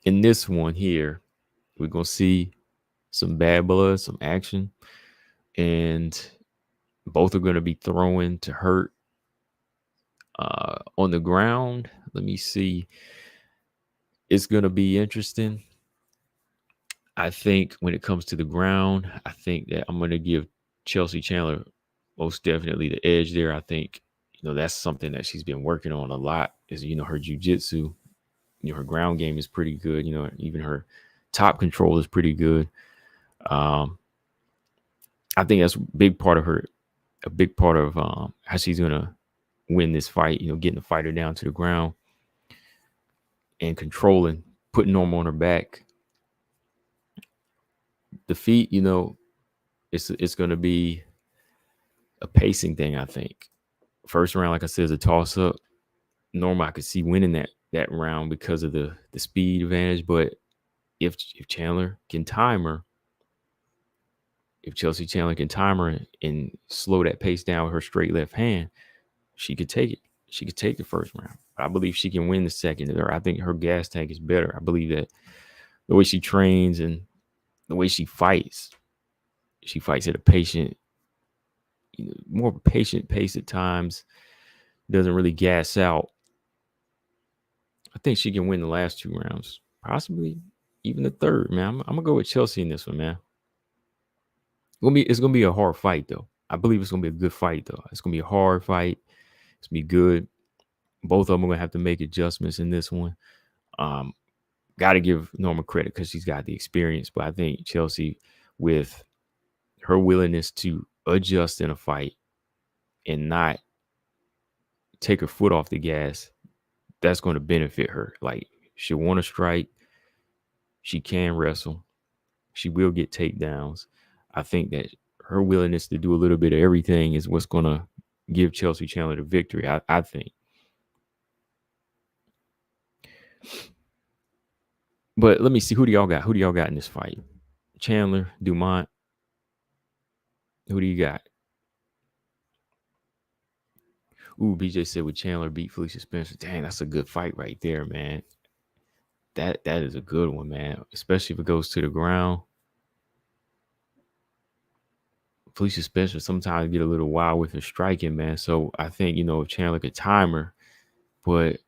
in this one here, we're going to see some bad blood, some action. And both are going to be throwing to hurt. On the ground, let me see. It's going to be interesting. I think when it comes to the ground, I think that I'm going to give Chelsea Chandler most definitely the edge there. I think, that's something that she's been working on a lot is, her jiu-jitsu. Her ground game is pretty good. Even her top control is pretty good. I think that's a big part of how she's going to win this fight, getting the fighter down to the ground and controlling, putting Norma on her back. The feet, it's going to be a pacing thing, I think. First round, like I said, is a toss-up. Norma, I could see winning that round because of the speed advantage. But if Chandler can time her, if Chelsea Chandler can time her and slow that pace down with her straight left hand, she could take it. She could take the first round. I believe she can win the second. I think her gas tank is better. I believe that the way she trains and the way she fights at a patient, more of a patient pace at times, doesn't really gas out. I think she can win the last 2 rounds, possibly even the third, man. I'm gonna go with Chelsea in this one, man. It's gonna be a hard fight, though. I believe it's gonna be a good fight, though. It's gonna be a hard fight. It's gonna be good. Both of them are gonna have to make adjustments in this one. Got to give Norma credit because she's got the experience, but I think Chelsea, with her willingness to adjust in a fight and not take her foot off the gas, that's going to benefit her. Like, she'll want to strike. She can wrestle. She will get takedowns. I think that her willingness to do a little bit of everything is what's going to give Chelsea Chandler the victory, I think. But let me see. Who do y'all got? Who do y'all got in this fight? Chandler, Dumont. Who do you got? Ooh, BJ said with Chandler beat Felicia Spencer. Dang, that's a good fight right there, man. That is a good one, man. Especially if it goes to the ground. Felicia Spencer sometimes get a little wild with her striking, man. So I think, if Chandler could time her, but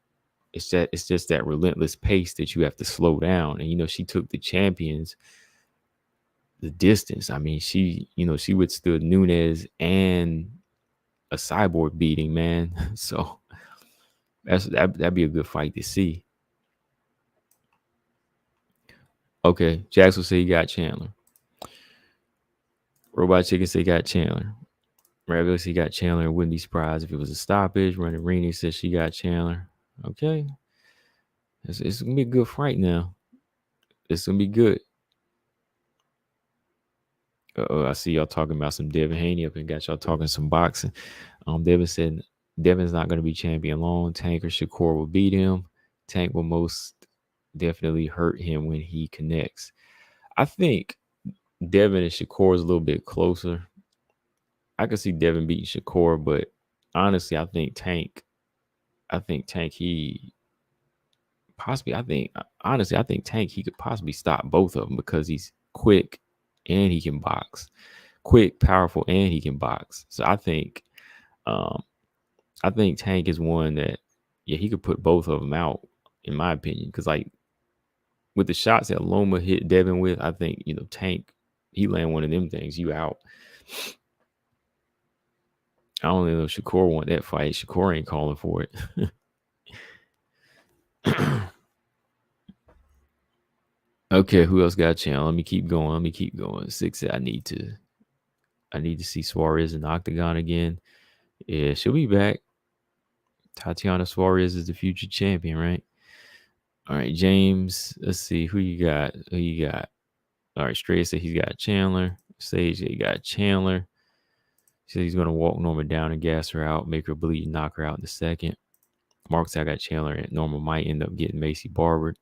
it's just that relentless pace that you have to slow down. And she took the champions the distance. I mean, she withstood Nunes and a cyborg beating, man. So that'd be a good fight to see. Okay, Jax will say he got Chandler. Robot Chicken say he got Chandler. Rabbit said he got Chandler. Wouldn't be surprised if it was a stoppage. Running Rini says she got Chandler. Okay, it's gonna be a good fight now. It's gonna be good. I see y'all talking about some Devin Haney up and got y'all talking some boxing. Devin said Devin's not going to be champion long. Tank or Shakur will beat him. Tank will most definitely hurt him when he connects. I think Devin and Shakur is a little bit closer. I could see Devin beating Shakur, but honestly, I think Tank. He possibly. I think Tank he could possibly stop both of them because he's quick and he can box. Quick, powerful, and he can box. So um, I think Tank is one that, yeah, he could put both of them out, in my opinion. Because like with the shots that Loma hit Devin with, I think Tank he land one of them things, you out. I don't know if Shakur want that fight. Shakur ain't calling for it. Okay, who else got a channel? Let me keep going. Six said I need to see Suarez in the octagon again. Yeah, she'll be back. Tatiana Suarez is the future champion, right? All right, James. Let's see who you got. All right, Stray said he's got Chandler. Sage, he got Chandler. He said he's gonna walk Norma down and gas her out, make her bleed, and knock her out in the second. Mark said I got Chandler, and Norma might end up getting Macy Barber.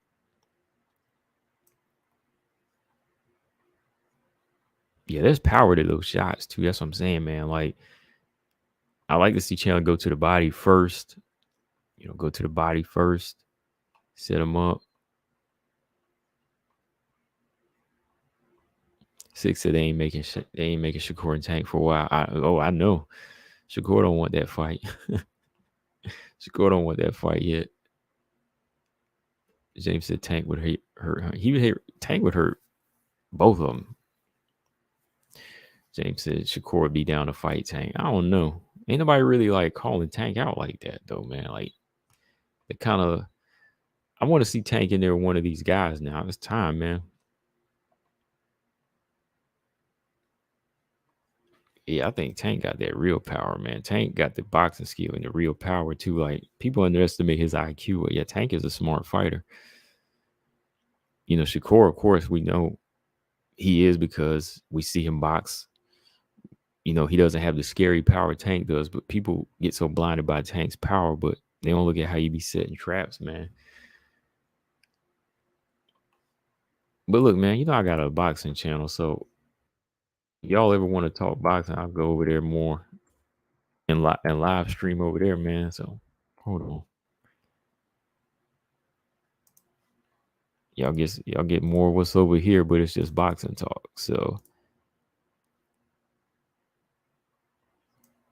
Yeah, there's power to those shots too. That's what I'm saying, man. Like, I like to see Chandler go to the body first. Go to the body first, set him up. Six said they ain't making Shakur and Tank for a while. I know. Shakur don't want that fight. Shakur don't want that fight yet. James said Tank would hurt. He would hurt. Tank would hurt both of them. James said Shakur would be down to fight Tank. I don't know. Ain't nobody really like calling Tank out like that though, man. Like it kind of. I want to see Tank in there with one of these guys now. It's time, man. Yeah, I think Tank got that real power, man. Tank got the boxing skill and the real power too. Like people underestimate his IQ, but yeah, Tank is a smart fighter. Shakur, of course, we know he is because we see him box. He doesn't have the scary power Tank does, but people get so blinded by Tank's power, but they don't look at how you be setting traps, man. But look, man, I got a boxing channel, so y'all ever want to talk boxing, I'll go over there more and live stream over there, man. So hold on. Y'all get more what's over here, but it's just boxing talk. So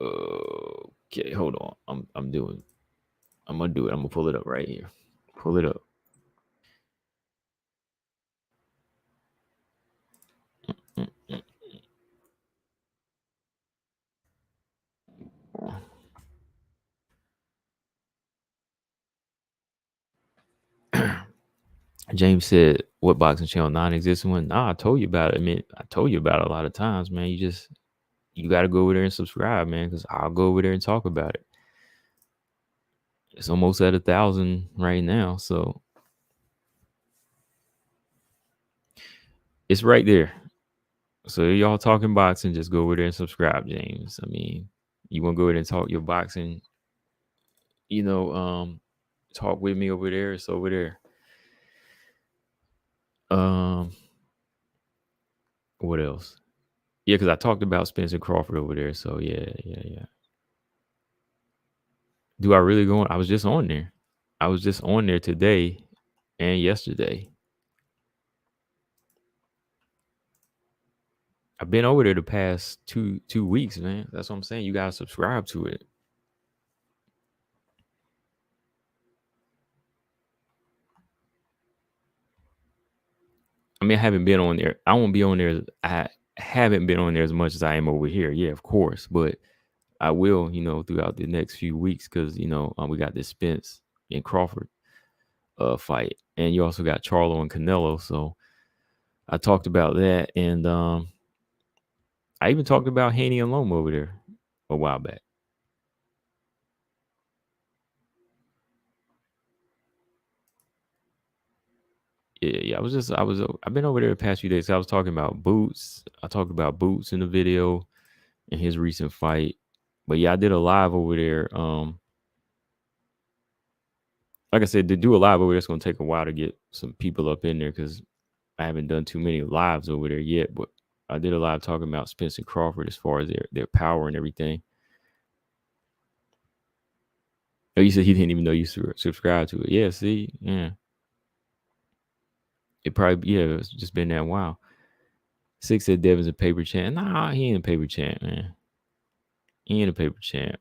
okay, hold on. I'm gonna do it. I'm gonna pull it up right here. Pull it up. James said, "What boxing channel? Non-existent one? Nah, I told you about it. I mean, I told you about it a lot of times, man. You got to go over there and subscribe, man, because I'll go over there and talk about it. It's almost at 1,000 right now, so it's right there. So y'all talking boxing, just go over there and subscribe, James. I mean, you want to go over there and talk your boxing, talk with me over there. It's over there. What else? Yeah, because I talked about Spencer Crawford over there. So yeah. Do I really go on? I was just on there. I was just on there today and yesterday. I've been over there the past two weeks, man. That's what I'm saying. You gotta subscribe to it. I mean, I haven't been on there. I won't be on there. I haven't been on there as much as I am over here. Yeah, of course, but I will, throughout the next few weeks because we got this Spence and Crawford fight, and you also got Charlo and Canelo. So I talked about that, and I even talked about Haney and Loma over there a while back. Yeah. I've been over there the past few days. I was talking about Boots. I talked about Boots in the video in his recent fight. But yeah, I did a live over there. Like I said, to do a live over there, it's gonna take a while to get some people up in there because I haven't done too many lives over there yet. But I did a live talking about Spence and Crawford as far as their power and everything. Oh, you said he didn't even know you subscribed to it. Yeah, see, yeah. It probably it's just been that while. Six said Devin's a paper champ. Nah, he ain't a paper champ, man. He ain't a paper champ.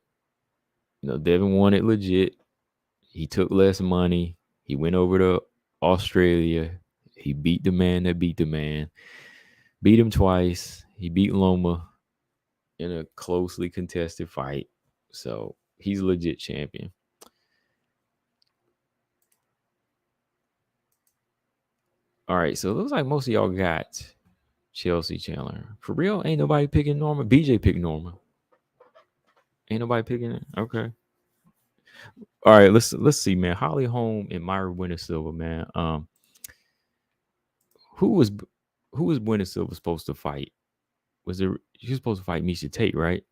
Devin won it legit. He took less money. He went over to Australia. He beat the man that beat the man. Beat him twice. He beat Loma in a closely contested fight. So he's a legit champion. All right, so it looks like most of y'all got Chelsea Chandler. For real, ain't nobody picking Norma. BJ picked Norma. Ain't nobody picking it. Okay. All right, let's see, man. Holly Holm and Myra Bueno Silva, man. Who was Bueno Silva supposed to fight? She was supposed to fight Misha Tate, right?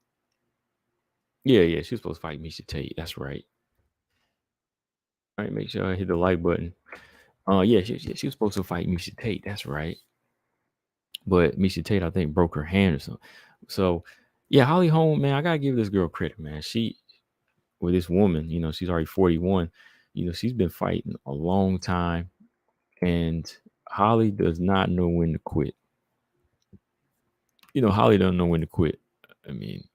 Yeah, she was supposed to fight Misha Tate. That's right. All right, make sure I hit the like button. Yeah, she was supposed to fight Misha Tate. That's right. But Misha Tate, I think, broke her hand or something. So, yeah, Holly Holm, man, I gotta give this girl credit, man. With this woman, she's already 41. She's been fighting a long time, and Holly does not know when to quit. Holly doesn't know when to quit. I mean,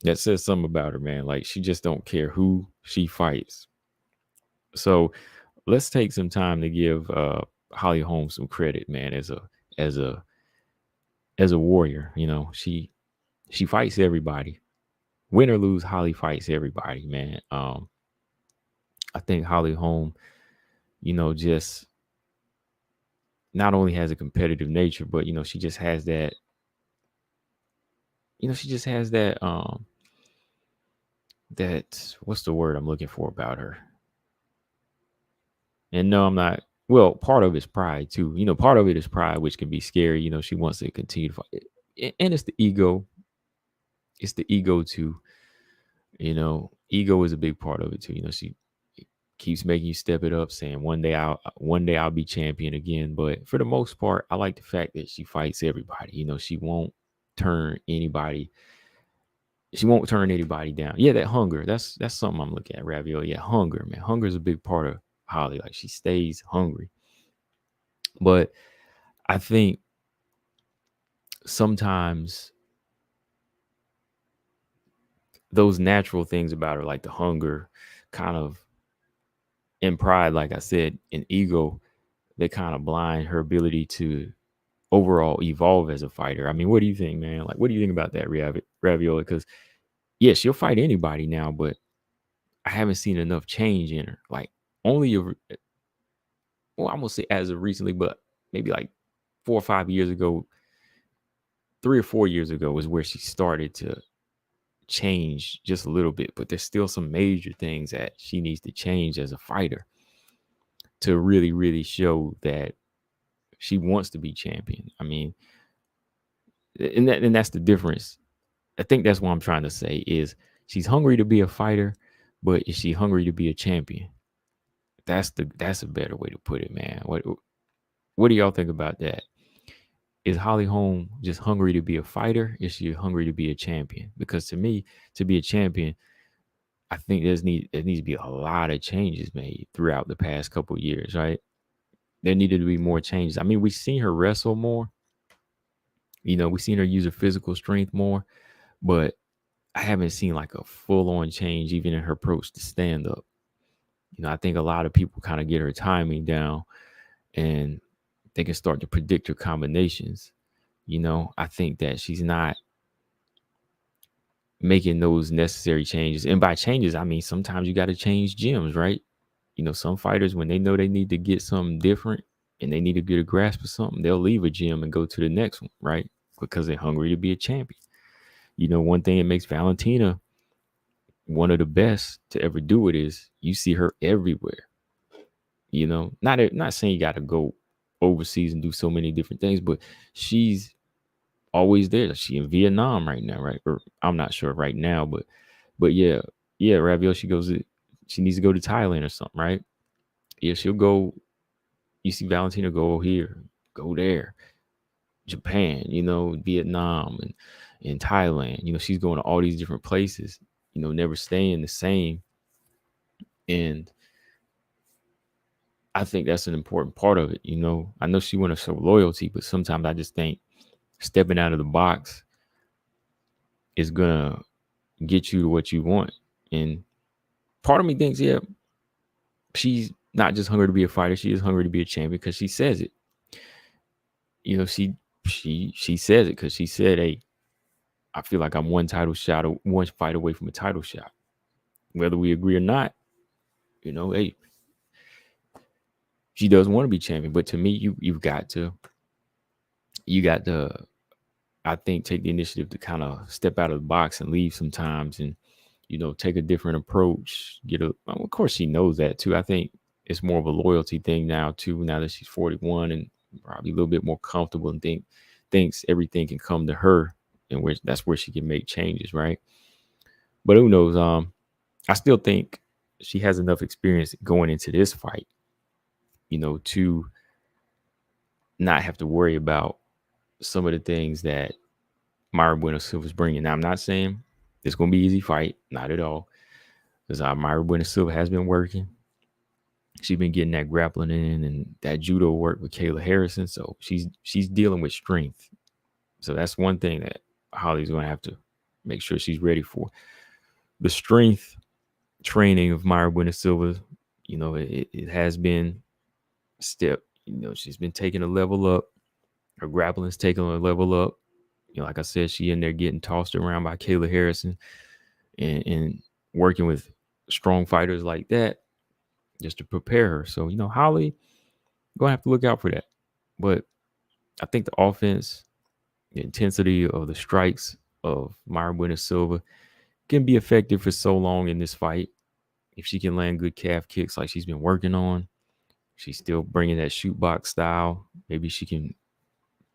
that says something about her, man. Like she just don't care who she fights. So let's take some time to give Holly Holm some credit, man. As a warrior, she fights everybody. Win or lose, Holly fights everybody, man. I think Holly Holm, just not only has a competitive nature, but she just has that. She just has that what's the word I'm looking for about her? And no, I'm not. Well, part of it's pride too. Part of it is pride, which can be scary. She wants to continue to fight, and it's the ego. It's the ego too. Ego is a big part of it too. She keeps making you step it up, saying one day I'll be champion again. But for the most part, I like the fact that she fights everybody. She won't turn anybody. She won't turn anybody down. Yeah, that hunger. That's something I'm looking at, Ravioli. Yeah, hunger, man. Hunger is a big part of Holly. Like she stays hungry. But I think sometimes those natural things about her, like the hunger, kind of, and pride, like I said, and ego, they kind of blind her ability to overall evolve as a fighter. I mean, what do you think, man? Like, what do you think about that, Ravioli? Because, yeah, she'll fight anybody now, but I haven't seen enough change in her. Like, only, I'm going to say as of recently, but maybe like 4 or 5 years ago, 3 or 4 years ago was where she started to change just a little bit. But there's still some major things that she needs to change as a fighter to really, really show that she wants to be champion. I mean, and that's the difference. I think that's what I'm trying to say is she's hungry to be a fighter, but is she hungry to be a champion? That's a better way to put it, man. What do y'all think about that? Is Holly Holm just hungry to be a fighter? Is she hungry to be a champion? Because to me, to be a champion, I think there needs to be a lot of changes made throughout the past couple of years, right? There needed to be more changes. I mean, we've seen her wrestle more. We've seen her use her physical strength more, but I haven't seen like a full-on change even in her approach to stand up. I think a lot of people kind of get her timing down, and they can start to predict her combinations. I think that she's not making those necessary changes. And by changes, I mean sometimes you got to change gyms, right? Some fighters, when they know they need to get something different and they need to get a grasp of something, they'll leave a gym and go to the next one, right? Because they're hungry to be a champion. One thing that makes Valentina one of the best to ever do it is you see her everywhere. Not saying you got to go overseas and do so many different things, but she's always there. She in Vietnam right now, right? Or I'm not sure right now, but yeah, Raviel, she needs to go to Thailand or something, right? Yeah, she'll go. You see Valentina go here, go there, Japan, Vietnam and Thailand. She's going to all these different places, never staying the same. And I think that's an important part of it. I know she want to show loyalty, but sometimes I just think stepping out of the box is gonna get you to what you want. And part of me thinks, yeah, she's not just hungry to be a fighter; she is hungry to be a champion because she says it. She says it because she said, "Hey, I feel like I'm one fight away from a title shot." Whether we agree or not, hey, she does want to be champion. But to me, you got to, I think, take the initiative to kind of step out of the box and leave sometimes, and take a different approach. Of course, she knows that too. I think it's more of a loyalty thing now too. Now that she's 41 and probably a little bit more comfortable and thinks everything can come to her, and that's where she can make changes, right? But who knows? I still think she has enough experience going into this fight, to not have to worry about some of the things that Mayra Bueno Silva is bringing. Now, I'm not saying it's going to be an easy fight, not at all, because Mayra Bueno Silva has been working. She's been getting that grappling in and that judo work with Kayla Harrison, so she's dealing with strength. So that's one thing that Holly's going to have to make sure she's ready for. The strength training of Mayra Bueno Silva, it has been step. She's been taking a level up. Her grappling's taking a level up. Like I said, she in there getting tossed around by Kayla Harrison and working with strong fighters like that just to prepare her. So, Holly going to have to look out for that. But I think the offense, the intensity of the strikes of Mayra Bueno Silva can be effective for so long in this fight. If she can land good calf kicks like she's been working on, she's still bringing that shoot box style. Maybe she can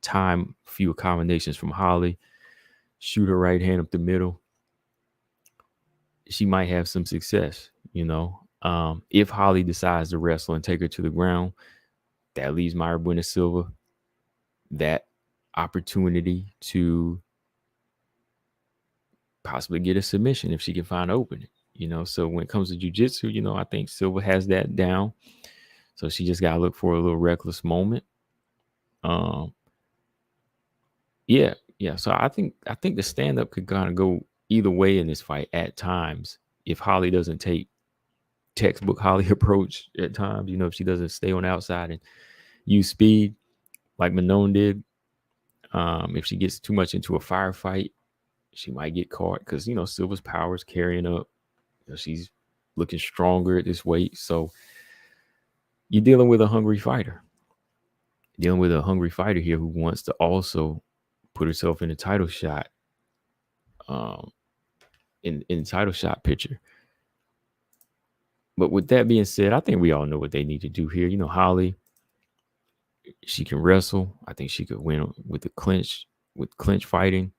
time a few combinations from Holly, shoot her right hand up the middle. She might have some success, if Holly decides to wrestle and take her to the ground, that leaves Mayra Bueno Silva that opportunity to possibly get a submission if she can find an opening, So when it comes to jiu-jitsu, I think Silva has that down. So she just got to look for a little reckless moment. Yeah. So I think the stand-up could kind of go either way in this fight at times. If Holly doesn't take textbook Holly approach at times, if she doesn't stay on the outside and use speed like Manon did, if she gets too much into a firefight, she might get caught because, Silva's power is carrying up. She's looking stronger at this weight. So you're dealing with a hungry fighter. Dealing with a hungry fighter here who wants to also put herself in a title shot, in the title shot picture. But with that being said, I think we all know what they need to do here. Holly, she can wrestle. I think she could win with clinch fighting.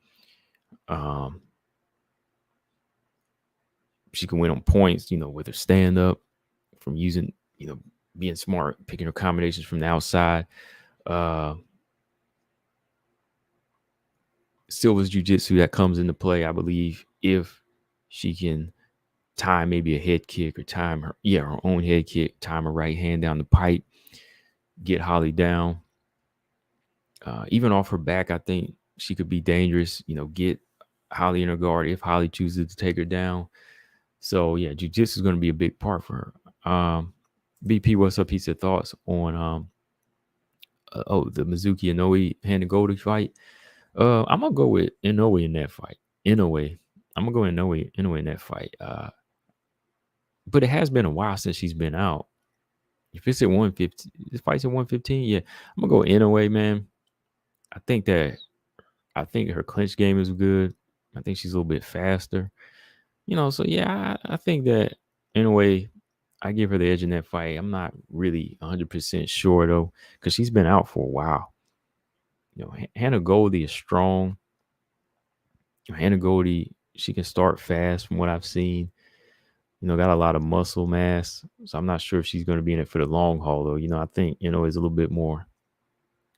She can win on points, with her stand up from using, being smart, picking her combinations from the outside. Silva's jiu-jitsu that comes into play, I believe, if she can time maybe a head kick or time her own head kick, time her right hand down the pipe, get Holly down. Even off her back, I think she could be dangerous, get Holly in her guard if Holly chooses to take her down. So, yeah, jiu-jitsu is going to be a big part for her. BP, what's up? He said thoughts on the Mizuki Inoue Hannah Goldie fight. I'm gonna go with Inoue in that fight. Inoue. I'm gonna go Inoue in that fight. But it has been a while since she's been out. If it's at 115, this fight's at 115. Yeah, I'm gonna go Inoue, man. I think that I think her clinch game is good. I think she's a little bit faster. So yeah, I think that in a way, I give her the edge in that fight. I'm not really 100% sure though, because she's been out for a while. Hannah Goldie is strong. Hannah Goldie, she can start fast from what I've seen. Got a lot of muscle mass. So I'm not sure if she's going to be in it for the long haul though. I think, is a little bit more,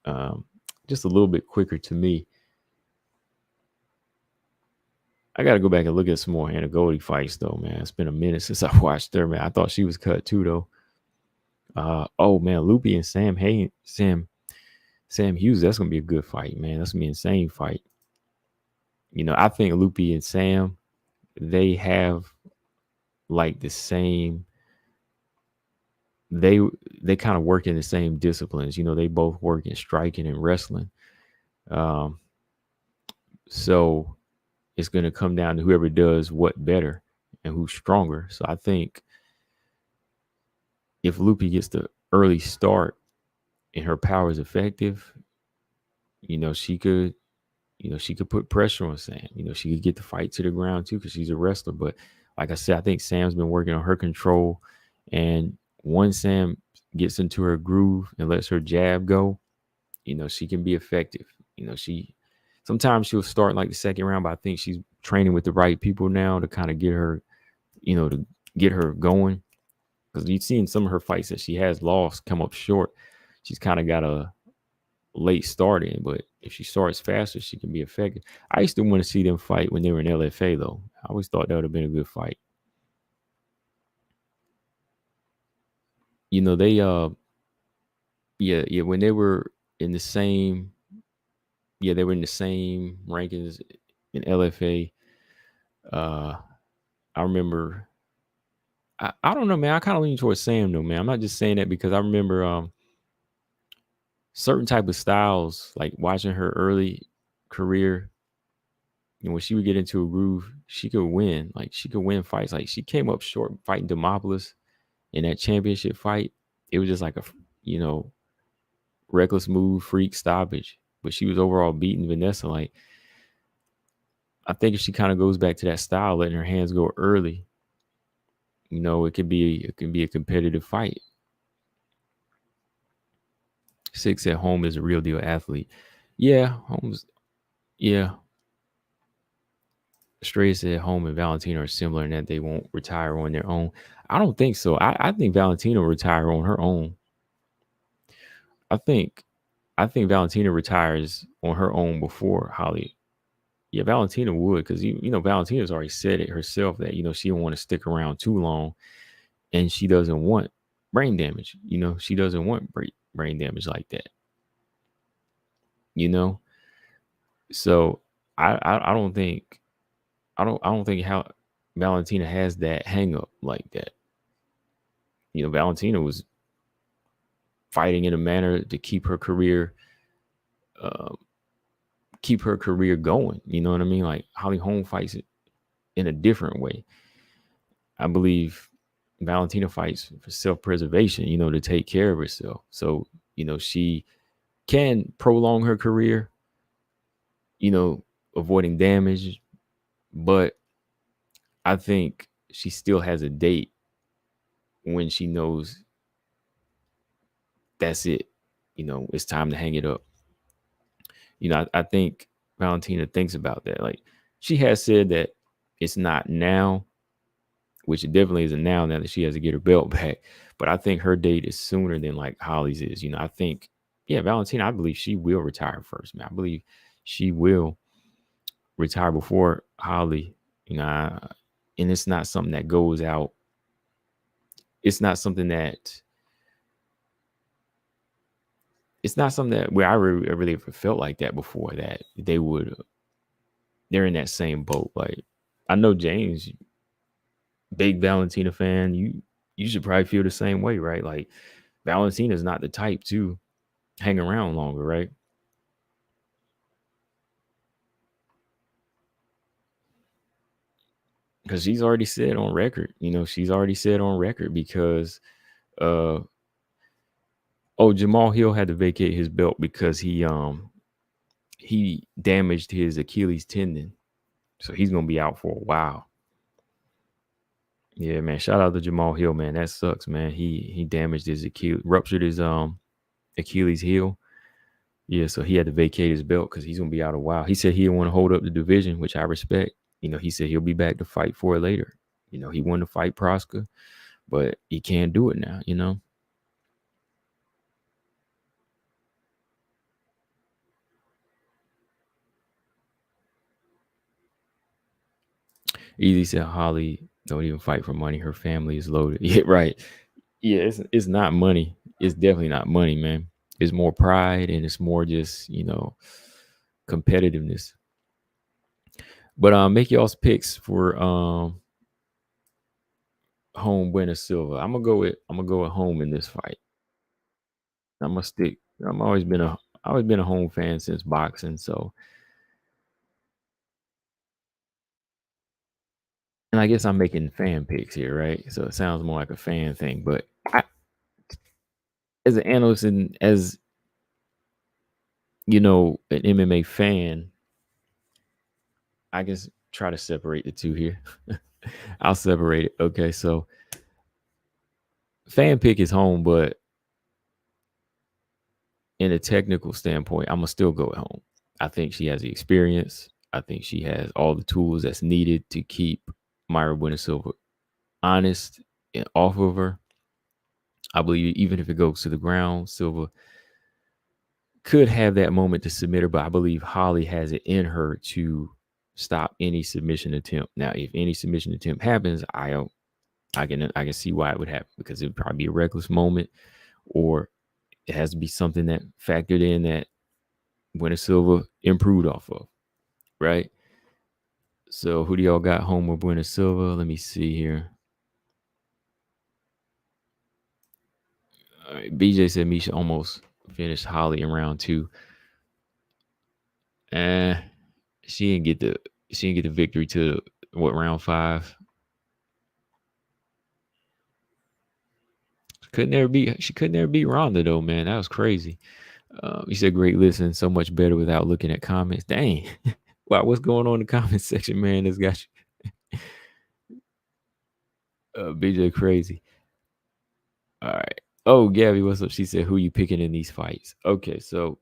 um, just a little bit quicker to me. I got to go back and look at some more Hannah Goldie fights though, man. It's been a minute since I watched her, man. I thought she was cut too though. Oh man, Loopy and Sam Hughes. That's gonna be a good fight, man. That's gonna be an insane fight. I think Loopy and Sam, they have like the same. They kind of work in the same disciplines. They both work in striking and wrestling. So it's gonna come down to whoever does what better and who's stronger. So I think if Loopy gets the early start and her power is effective, she could put pressure on Sam. She could get the fight to the ground too because she's a wrestler. But like I said, I think Sam's been working on her control. And once Sam gets into her groove and lets her jab go, she can be effective. Sometimes she'll start like the second round, but I think she's training with the right people now to kind of get her, to get her going. Because you've seen some of her fights that she has lost come up short. She's kind of got a late start in, but if she starts faster, she can be effective. I used to want to see them fight when they were in LFA, though. I always thought that would have been a good fight. They when they were in the same they were in the same rankings in LFA. I remember I don't know, man. I kind of lean towards Sam though, man. I'm not just saying that because I remember certain type of styles, like watching her early career, when she would get into a groove, she could win. Like she could win fights. Like she came up short fighting Demopoulos in that championship fight. It was just like a reckless move, freak stoppage. But she was overall beating Vanessa. Like I think if she kind of goes back to that style, letting her hands go early, it can be a competitive fight. 6 at Holm is a real deal athlete. Yeah, Holmes. Yeah. Stray said Holm and Valentina are similar in that they won't retire on their own. I don't think so. I think Valentina will retire on her own. I think Valentina retires on her own before Holly. Yeah, Valentina would, because Valentina's already said it herself that she don't want to stick around too long, and she doesn't want brain damage. She doesn't want brain damage like that. So I don't think how Valentina has that hang up like that. Valentina was fighting in a manner to keep her career going. You know what I mean? Like Holly Holm fights it in a different way. I believe Valentina fights for self-preservation, to take care of herself. So, she can prolong her career, avoiding damage, but I think she still has a date when she knows that's it. It's time to hang it up. I think Valentina thinks about that. Like she has said that it's not now, which it definitely isn't now that she has to get her belt back. But I think her date is sooner than like Holly's is. I think, Valentina, I believe she will retire first, man. I believe she will retire before Holly, and it's not something that goes out. It's not something that where I really felt like that before, that they're in that same boat. Like I know James, big Valentina fan, you should probably feel the same way, right? Like Valentina's not the type to hang around longer, right? Because she's already said on record, she's already said on record because uh Jamal Hill had to vacate his belt because he damaged his Achilles tendon. So he's gonna be out for a while. Yeah, man. Shout out to Jamal Hill, man. That sucks, man. He damaged his Achilles, ruptured his Achilles heel. Yeah, so he had to vacate his belt because he's gonna be out a while. He said he didn't want to hold up the division, which I respect. He said he'll be back to fight for it later. He wanted to fight Prosper, but he can't do it now. Easy said Holly don't even fight for money. Her family is loaded. Yeah, right. Yeah, it's not money. It's definitely not money, man. It's more pride and it's more just, competitiveness. But make y'all's picks for Home Bueno Silva. I'm gonna go with Home in this fight. I'm gonna stick. I've always been a Home fan since boxing, so and I guess I'm making fan picks here, right? So it sounds more like a fan thing, but as an analyst and as an MMA fan, I guess try to separate the two here. I'll separate it. Okay, so fan pick is Home, but in a technical standpoint, I'm gonna still go at Home. I think she has the experience. I think she has all the tools that's needed to keep Myra Bueno Silva honest and off of her. I believe even if it goes to the ground, Silva could have that moment to submit her, but I believe Holly has it in her to stop any submission attempt. Now, if any submission attempt happens, I can see why it would happen because it would probably be a reckless moment, or it has to be something that factored in that Bueno Silva improved off of, right? So who do y'all got home with Bueno Silva? Let me see here. All right, BJ said Misha almost finished Holly in round 2. Eh, she didn't get the victory to what, round 5. She could never beat Ronda though, man. That was crazy. You said great listen, so much better without looking at comments. Dang. Wow, what's going on in the comment section, man? That's got you. BJ crazy. All right. Oh, Gabby, what's up? She said, who you picking in these fights? Okay, so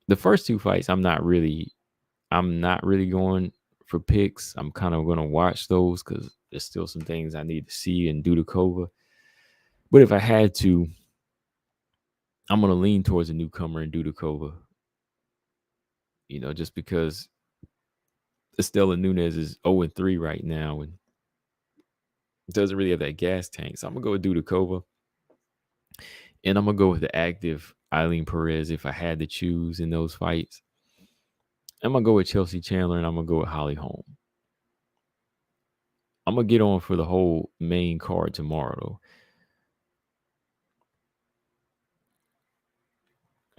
the first 2 fights, I'm not really going for picks. I'm kind of gonna watch those because there's still some things I need to see in Dudakova. But if I had to, I'm gonna lean towards a newcomer in Dudakova. Just because Estela Nunez is 0-3 right now and doesn't really have that gas tank. So I'm gonna go with Dudakova. And I'm gonna go with the active Eileen Perez if I had to choose in those fights. I'm gonna go with Chelsea Chandler and I'm gonna go with Holly Holm. I'm gonna get on for the whole main card tomorrow.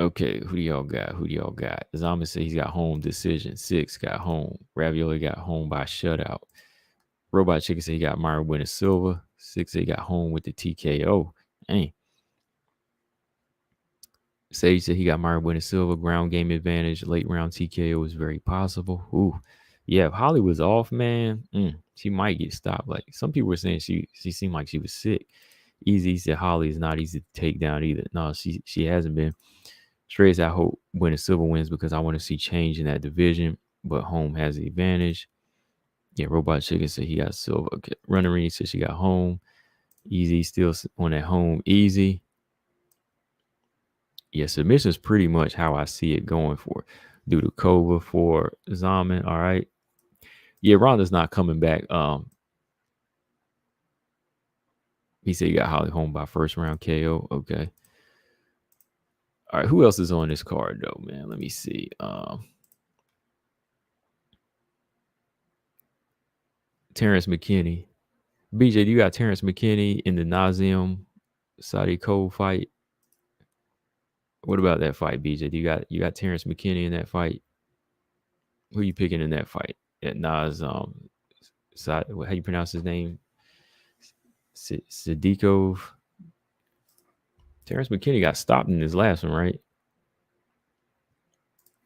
Okay, who do y'all got? Zama said he's got home decision. 6 got home. Ravioli got home by shutout. Robot Chicken said he got Myra Bueno Silva. 6 he got home with the TKO. Dang. Sage said he got Myra Bueno Silva. Ground game advantage. Late round TKO is very possible. Ooh. Yeah, if Holly was off, man, she might get stopped. Like some people were saying she seemed like she was sick. Easy said Holly is not easy to take down either. No, she hasn't been. Straight, I hope Bueno Silva wins because I want to see change in that division. But Home has the advantage. Yeah, Robot Chicken said he got Silva. Okay. Runnerini said she got Home. Easy still on at Home. Easy. Yeah, submission is pretty much how I see it going for Dudakova for Zaman. All right. Yeah, Ronda's not coming back. He said he got Holly Holm by first round KO. Okay. All right. Who else is on this card though, man? Let me see. Terrence McKinney. BJ, do you got Terrence McKinney in the Nazim Saudi Cole fight? What about that fight, BJ? Do you got Terrence McKinney in that fight? Who you picking in that fight? At Nas, how you pronounce his name? Sadikov. Terrence McKinney got stopped in his last one, right?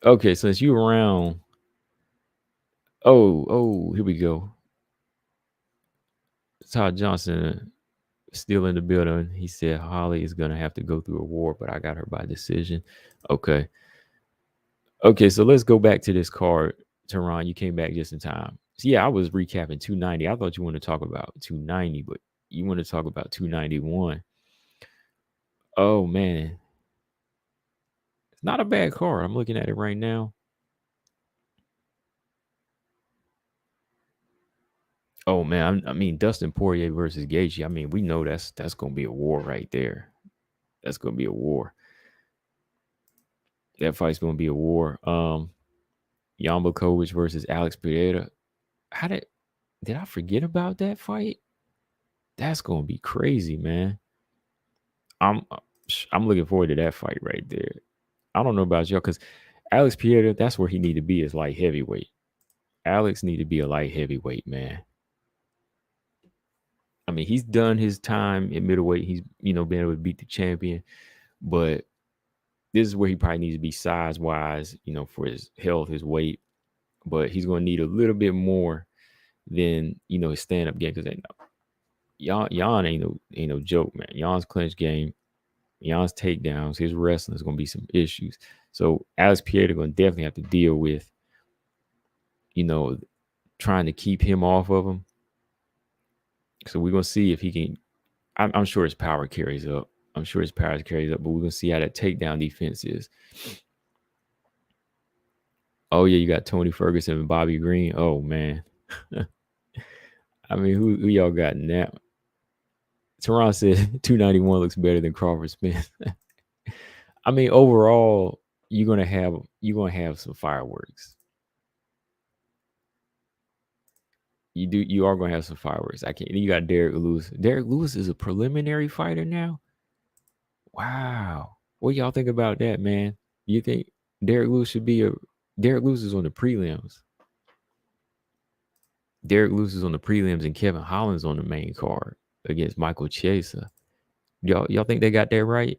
Okay, since you around. Oh, here we go. Todd Johnson still in the building. He said Holly is gonna have to go through a war, but I got her by decision. Okay. Okay, so let's go back to this card. Tehran, you came back just in time. So yeah, I was recapping 290. I thought you wanted to talk about 290, but you want to talk about 291. Oh man, it's not a bad card. I'm looking at it right now. Oh man, I mean Dustin Poirier versus Gaethje. I mean, we know that's gonna be a war right there. That's gonna be a war. That fight's gonna be a war. Jan Blachowicz versus Alex Pereira. How did I forget about that fight? That's gonna be crazy, man. I'm I'm looking forward to that fight right there. I don't know about y'all because Alex Pereira, that's where he need to be is light heavyweight. Alex need to be a light heavyweight, man. I mean, he's done his time in middleweight. He's been able to beat the champion, but this is where he probably needs to be size wise, for his health, his weight. But he's gonna need a little bit more than his stand up game because Jan ain't no joke, man. Jan's clinch game, Jan's takedowns, his wrestling is gonna be some issues. So Alex Pereira gonna definitely have to deal with, trying to keep him off of him. So we're gonna see if he can. I'm sure his power carries up. But we're gonna see how that takedown defense is. Oh yeah, you got Tony Ferguson and Bobby Green. Oh man. I mean, who y'all got in that? Tehran said 291 looks better than Crawford Smith. I mean, overall, you're gonna have some fireworks. You are gonna have some fireworks. You got Derek Lewis. Derek Lewis is a preliminary fighter now. Wow. What y'all think about that, man? You think Derek Lewis Derek Lewis is on the prelims. Derek Lewis is on the prelims and Kevin Holland's on the main card against Michael Chiesa. Y'all think they got that right?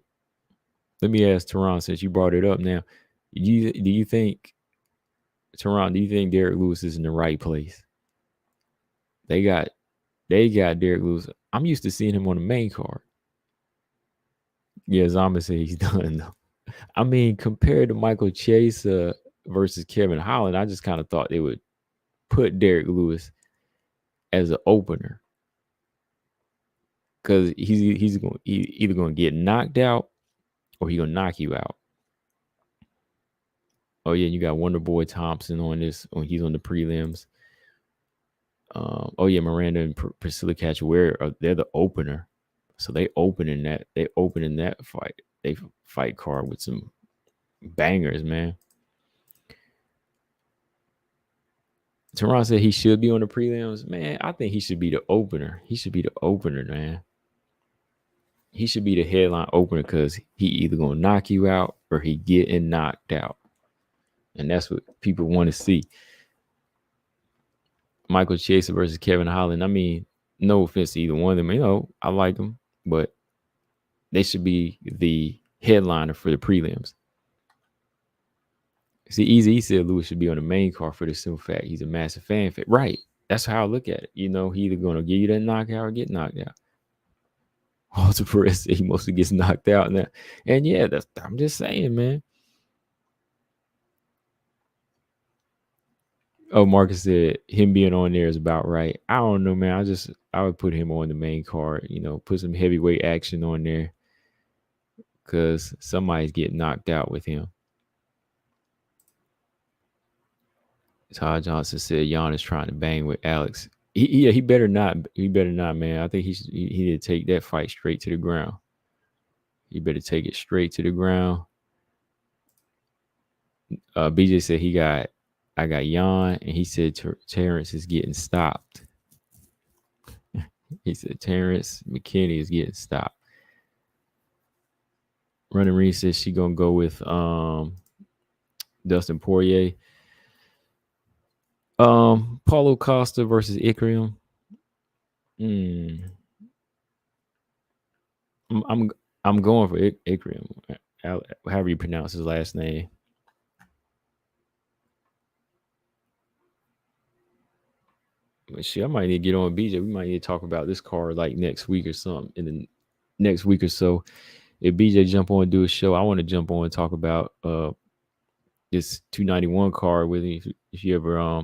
Let me ask Tehran since you brought it up now. Do you think Tehran, do you think Derek Lewis is in the right place? They got Derek Lewis. I'm used to seeing him on the main card. Yeah, Zama said he's done though. I mean, compared to Michael Chiesa versus Kevin Holland, I just kind of thought they would put Derek Lewis as an opener because he's either going to get knocked out or he's going to knock you out. Oh yeah, you got Wonder Boy Thompson on this. He's on the prelims. Oh yeah, Miranda and Priscilla Cachoeira, they're the opener. So they opening that fight. They fight card with some bangers, man. Tehran said he should be on the prelims. Man, I think he should be the opener. He should be the opener, man. He should be the headline opener because he either gonna knock you out or he getting knocked out. And that's what people want to see. Michael Chiesa versus Kevin Holland. I mean, no offense to either one of them. I like them, but they should be the headliner for the prelims. See, Easy said Lewis should be on the main card for the simple fact he's a massive fan favorite. Right. That's how I look at it. He either going to give you that knockout or get knocked out. Walter Perez said he mostly gets knocked out now. And yeah, I'm just saying, man. Oh, Marcus said him being on there is about right. I don't know, man. I would put him on the main card, put some heavyweight action on there because somebody's getting knocked out with him. Todd Johnson said Jan is trying to bang with Alex. He better not. He better not, man. I think he need to take that fight straight to the ground. He better take it straight to the ground. BJ said I got Jan, and he said Terrence is getting stopped. He said Terrence McKinney is getting stopped. Running Reed says she gonna go with Dustin Poirier. Paulo Costa versus Ikriam. Hmm. I'm I'm going for Ikriam. However you pronounce his last name. But shit, I might need to get on BJ. We might need to talk about this card like next week or something. In the next week or so, if BJ jump on and do a show, I want to jump on and talk about this 291 card with you. If you ever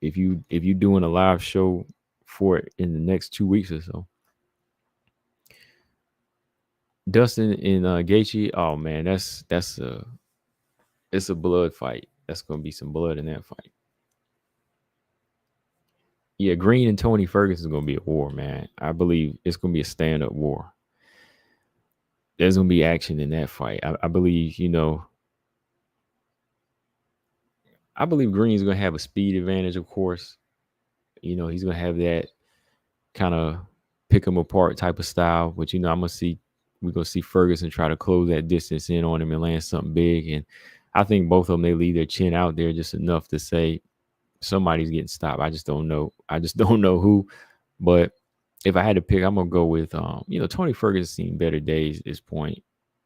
if you doing a live show for it in the next 2 weeks or so. Dustin and Gaethje, oh man, that's a it's a blood fight. That's gonna be some blood in that fight. Yeah, Green and Tony Ferguson is gonna be a war, man. I believe it's gonna be a stand up war. There's gonna be action in that fight. I believe, I believe Green's gonna have a speed advantage, of course. He's gonna have that kind of pick him apart type of style. But we're gonna see Ferguson try to close that distance in on him and land something big. And I think both of them, they leave their chin out there just enough to say somebody's getting stopped. I just don't know. I just don't know who. But if I had to pick, I'm gonna go with Tony Ferguson seen better days at this point.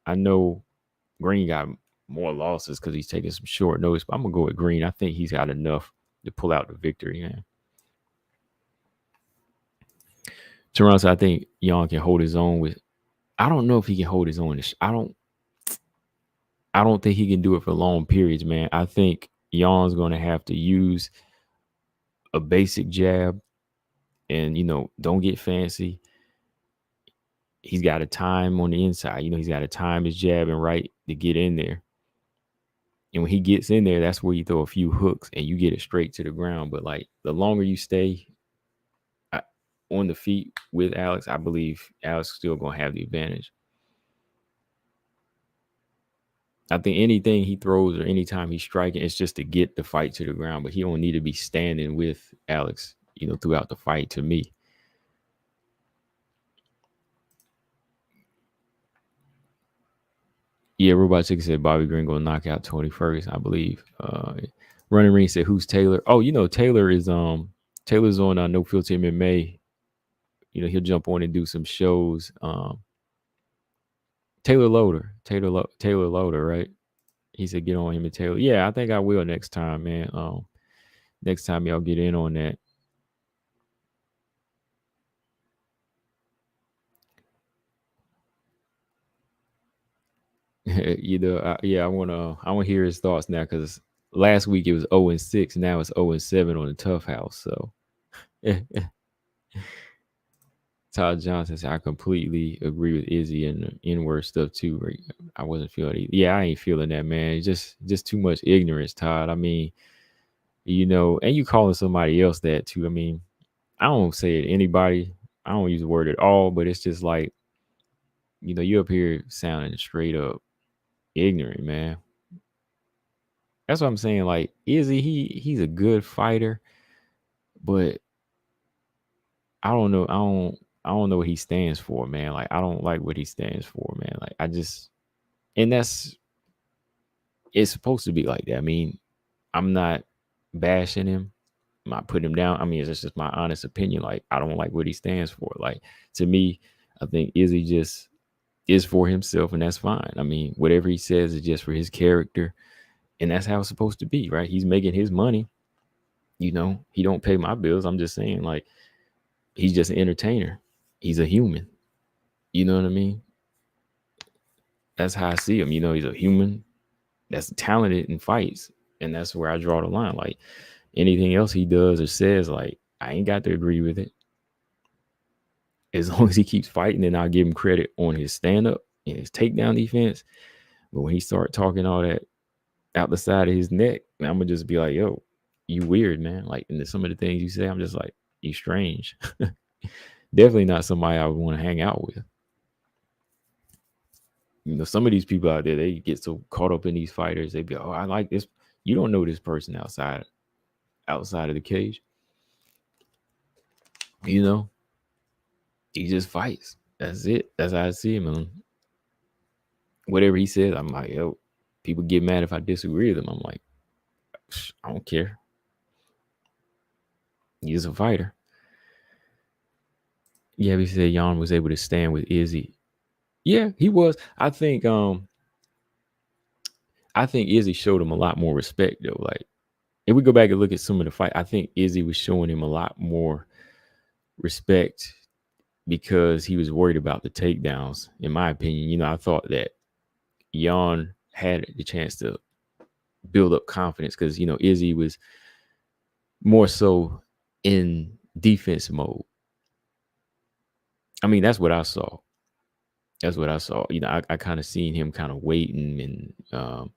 I know Green got more losses because he's taking some short notice, but I'm gonna go with Green. I think he's got enough to pull out the victory, man. Toronto, I think Young can hold his own with. I don't know if he can hold his own. I don't think he can do it for long periods, man. I think Young's going to have to use a basic jab, and don't get fancy. He's got to time on the inside. He's got to time his jab and right to get in there. And when he gets in there, that's where you throw a few hooks and you get it straight to the ground. But like the longer you stay on the feet with Alex, I believe Alex is still going to have the advantage. I think anything he throws or anytime he's striking, it's just to get the fight to the ground. But he don't need to be standing with Alex, throughout the fight. To me, yeah. Robot Chicken said Bobby Green gonna knock out Tony Ferguson, I believe. Running Ring said who's Taylor? Oh, Taylor is Taylor's on No Filter MMA. He'll jump on and do some shows. Taylor Loader, right? He said get on him and Taylor. Yeah, I think I will next time, man. Next time y'all get in on that. Yeah, I want to hear his thoughts now because last week it was 0-6, now it's 0-7 on the Tough House. So Todd Johnson said I completely agree with Izzy and the N-word stuff too. Right? I wasn't feeling it. Yeah, I ain't feeling that, man. Just too much ignorance, Todd. I mean, and you calling somebody else that too. I mean, I don't say it to anybody. I don't use the word at all, but it's just like, you up here sounding straight up ignorant, man. That's what I'm saying. Like, Izzy, he's a good fighter, but I don't know. I don't know what he stands for, man. Like, I don't like what he stands for, man. Like, and it's supposed to be like that. I mean, I'm not bashing him. I'm not putting him down. I mean, it's just my honest opinion. Like, I don't like what he stands for. Like, to me, I think Izzy just is for himself, and that's fine. I mean, whatever he says is just for his character, and that's how it's supposed to be, right? He's making his money. He don't pay my bills. I'm just saying, like, he's just an entertainer. He's a human. You know what I mean? That's how I see him. He's a human that's talented in fights, and that's where I draw the line. Like, anything else he does or says, like, I ain't got to agree with it. As long as he keeps fighting, then I'll give him credit on his stand up and his takedown defense. But when he start talking all that out the side of his neck, I'm gonna just be like, yo, you weird, man. Like, and some of the things you say, I'm just like, you strange. Definitely not somebody I would want to hang out with. Some of these people out there, they get so caught up in these fighters. They be, oh, I like this. You don't know this person outside of the cage. He just fights. That's it. That's how I see him. whatever he says, I'm like, yo, people get mad if I disagree with him. I'm like, I don't care. He's a fighter. Yeah, he said Jan was able to stand with Izzy. Yeah, he was. I think Izzy showed him a lot more respect though. Like, if we go back and look at some of the fight, I think Izzy was showing him a lot more respect because he was worried about the takedowns. In my opinion, I thought that Jan had the chance to build up confidence because Izzy was more so in defense mode. I mean, that's what I saw. That's what I saw. I kind of seen him kind of waiting and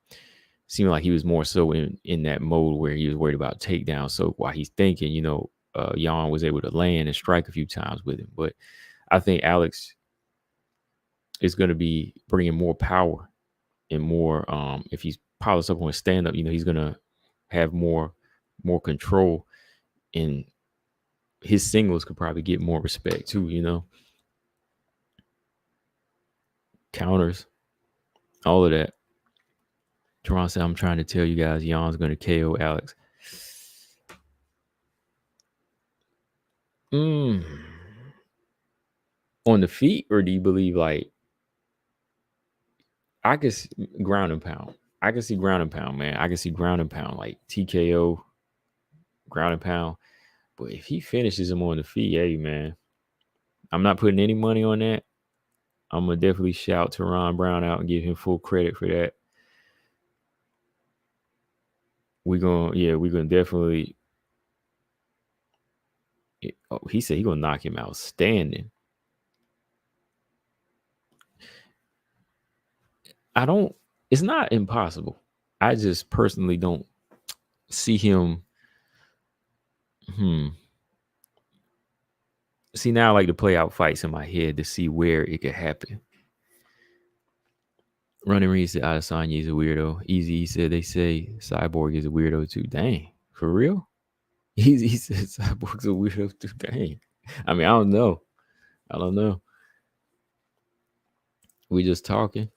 seemed like he was more so in that mode where he was worried about takedown. So while he's thinking, Jan was able to land and strike a few times with him. But I think Alex is going to be bringing more power and more. If he's piles up on a stand up, he's going to have more control, and his singles could probably get more respect too. Counters, all of that. Teron said, I'm trying to tell you guys, Jan's going to KO Alex. On the feet, or do you believe like I could ground and pound? I can see ground and pound, man. I can see ground and pound, like TKO, ground and pound. But if he finishes him on the feet, hey, man, I'm not putting any money on that. I'm going to definitely shout Teron Brown out and give him full credit for that. We're going to definitely. He said he's going to knock him out standing. It's not impossible. I just personally don't see him. See, now I like to play out fights in my head to see where it could happen. Running Reed said Adesanya is a weirdo. Easy said they say Cyborg is a weirdo too. Dang, for real? Easy said Cyborg's a weirdo too. Dang. I mean, I don't know. We just talking.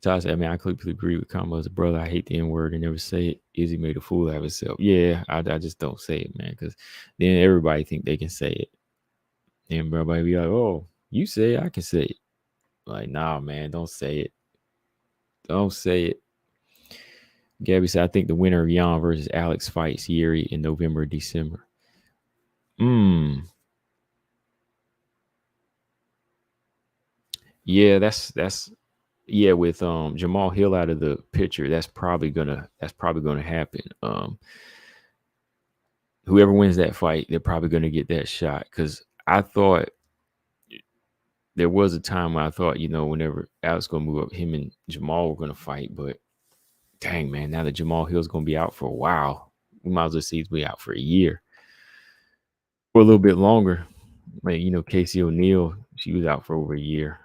Todd said, I mean, I completely agree with Combo as a brother. I hate the N word and never say it. Izzy made a fool out of himself. Yeah, I just don't say it, man, because then everybody think they can say it. And everybody be like, oh, you say it, I can say it. Like, nah, man, don't say it. Don't say it. Gabby said, I think the winner of Jan versus Alex fights Yuri in November or December. Yeah, that's with Jamal Hill out of the picture, that's probably gonna happen. Whoever wins that fight, they're probably gonna get that shot. Because I thought there was a time when I thought, whenever Alex gonna move up, him and Jamal were gonna fight, but dang, man, now that Jamal Hill's gonna be out for a while, we might as well see he's be out for a year or a little bit longer. Like, Casey O'Neill, she was out for over a year.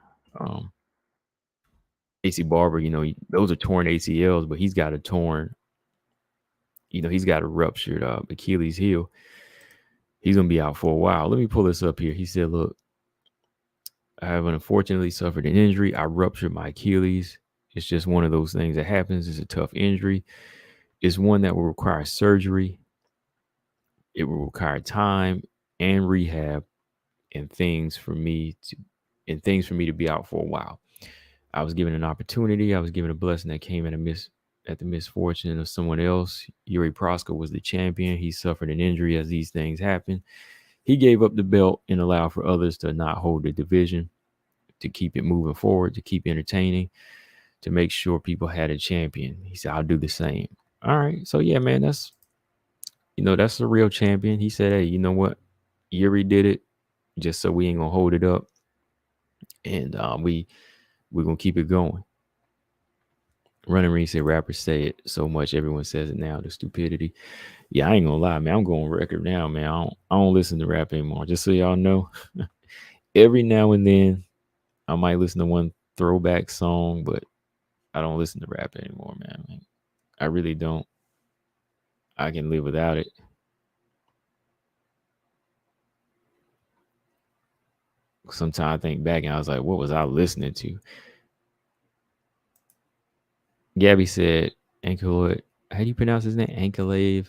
AC Barber, those are torn ACLs, but he's got a torn, he's got a ruptured Achilles heel. He's gonna be out for a while. Let me pull this up here. He said, look, I have unfortunately suffered an injury. I ruptured my Achilles. It's just one of those things that happens. It's a tough injury. It's one that will require surgery. It will require time and rehab and things for me to be out for a while. I was given an opportunity. I was given a blessing that came at the misfortune of someone else. Yuri Proska was the champion. He suffered an injury as these things happen. He gave up the belt and allowed for others to not hold the division, to keep it moving forward, to keep entertaining, to make sure people had a champion. He said, I'll do the same. All right. So yeah, man, that's the real champion. He said, hey, you know what? Yuri did it just so we ain't gonna hold it up. And we're gonna keep it going. Running Ring said rappers say it so much, everyone says it now. The stupidity. Yeah, I ain't gonna lie, man. I'm going record now, man. I don't listen to rap anymore. Just so y'all know, every now and then I might listen to one throwback song, but I don't listen to rap anymore, man. I really don't. I can live without it. Sometimes I think back and I was like, what was I listening to? Gabby said Ankle. How do you pronounce his name? Ankalaev.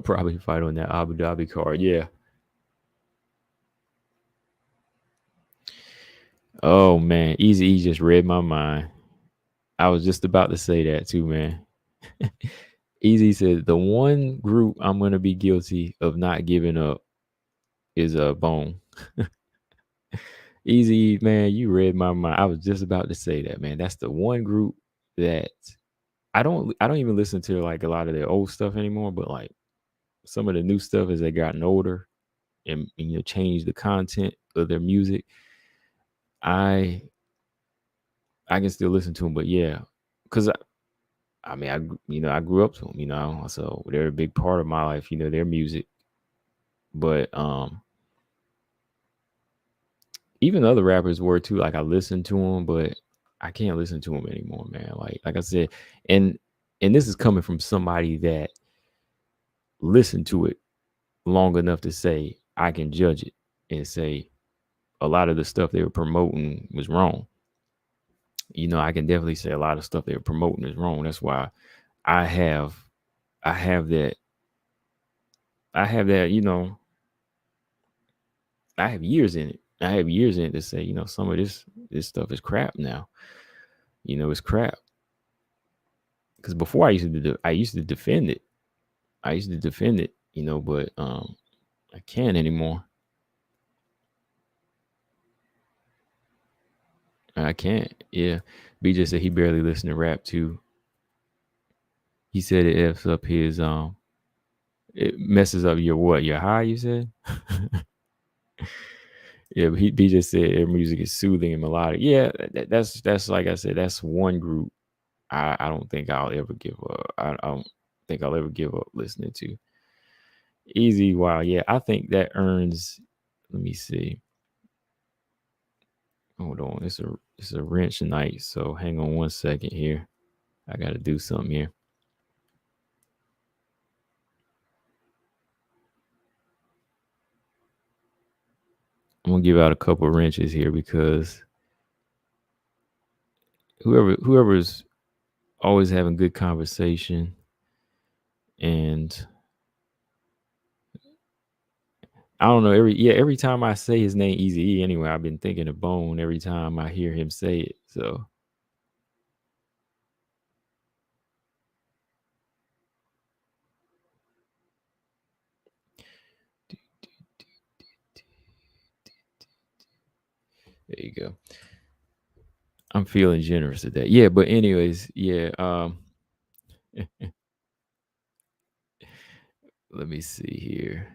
Probably fight on that Abu Dhabi card. Yeah. Oh man, Easy E just read my mind. I was just about to say that too, man. Easy said the one group I'm gonna be guilty of not giving up is a Bone. Easy, man, you read my mind. I was just about to say that, man. That's the one group that I don't even listen to like a lot of their old stuff anymore, but like some of the new stuff as they gotten older and change the content of their music. I I can still listen to them, but yeah, because I mean I grew up to them, so they're a big part of my life, their music. But even other rappers were too. Like I listened to them, but I can't listen to them anymore, man. Like I said, and and this is coming from somebody that listened to it long enough to say I can judge it and say a lot of the stuff they were promoting was wrong. I can definitely say a lot of stuff they were promoting is wrong. That's why I have I have that I have that, I have years in it. I have years in it to say, some of this stuff is crap now. It's crap. Because before I used to defend it. I used to defend it, but I can't anymore. I can't. Yeah. BJ said he barely listened to rap too. He said it f's up his it messes up your what? Your high, you said? Yeah, but BJ said their music is soothing and melodic. Yeah, that's like I said, that's one group I don't think I'll ever give up. I don't think I'll ever give up listening to. Easy Wow. Yeah, I think that earns. Let me see. Hold on. It's a wrench night. So hang on one second here. I got to do something here. I'm gonna give out a couple wrenches here because whoever's always having good conversation and I don't know every time I say his name Easy E anyway, I've been thinking of Bone every time I hear him say it. So there you go. I'm feeling generous today. Yeah, but anyways, yeah. Let me see here.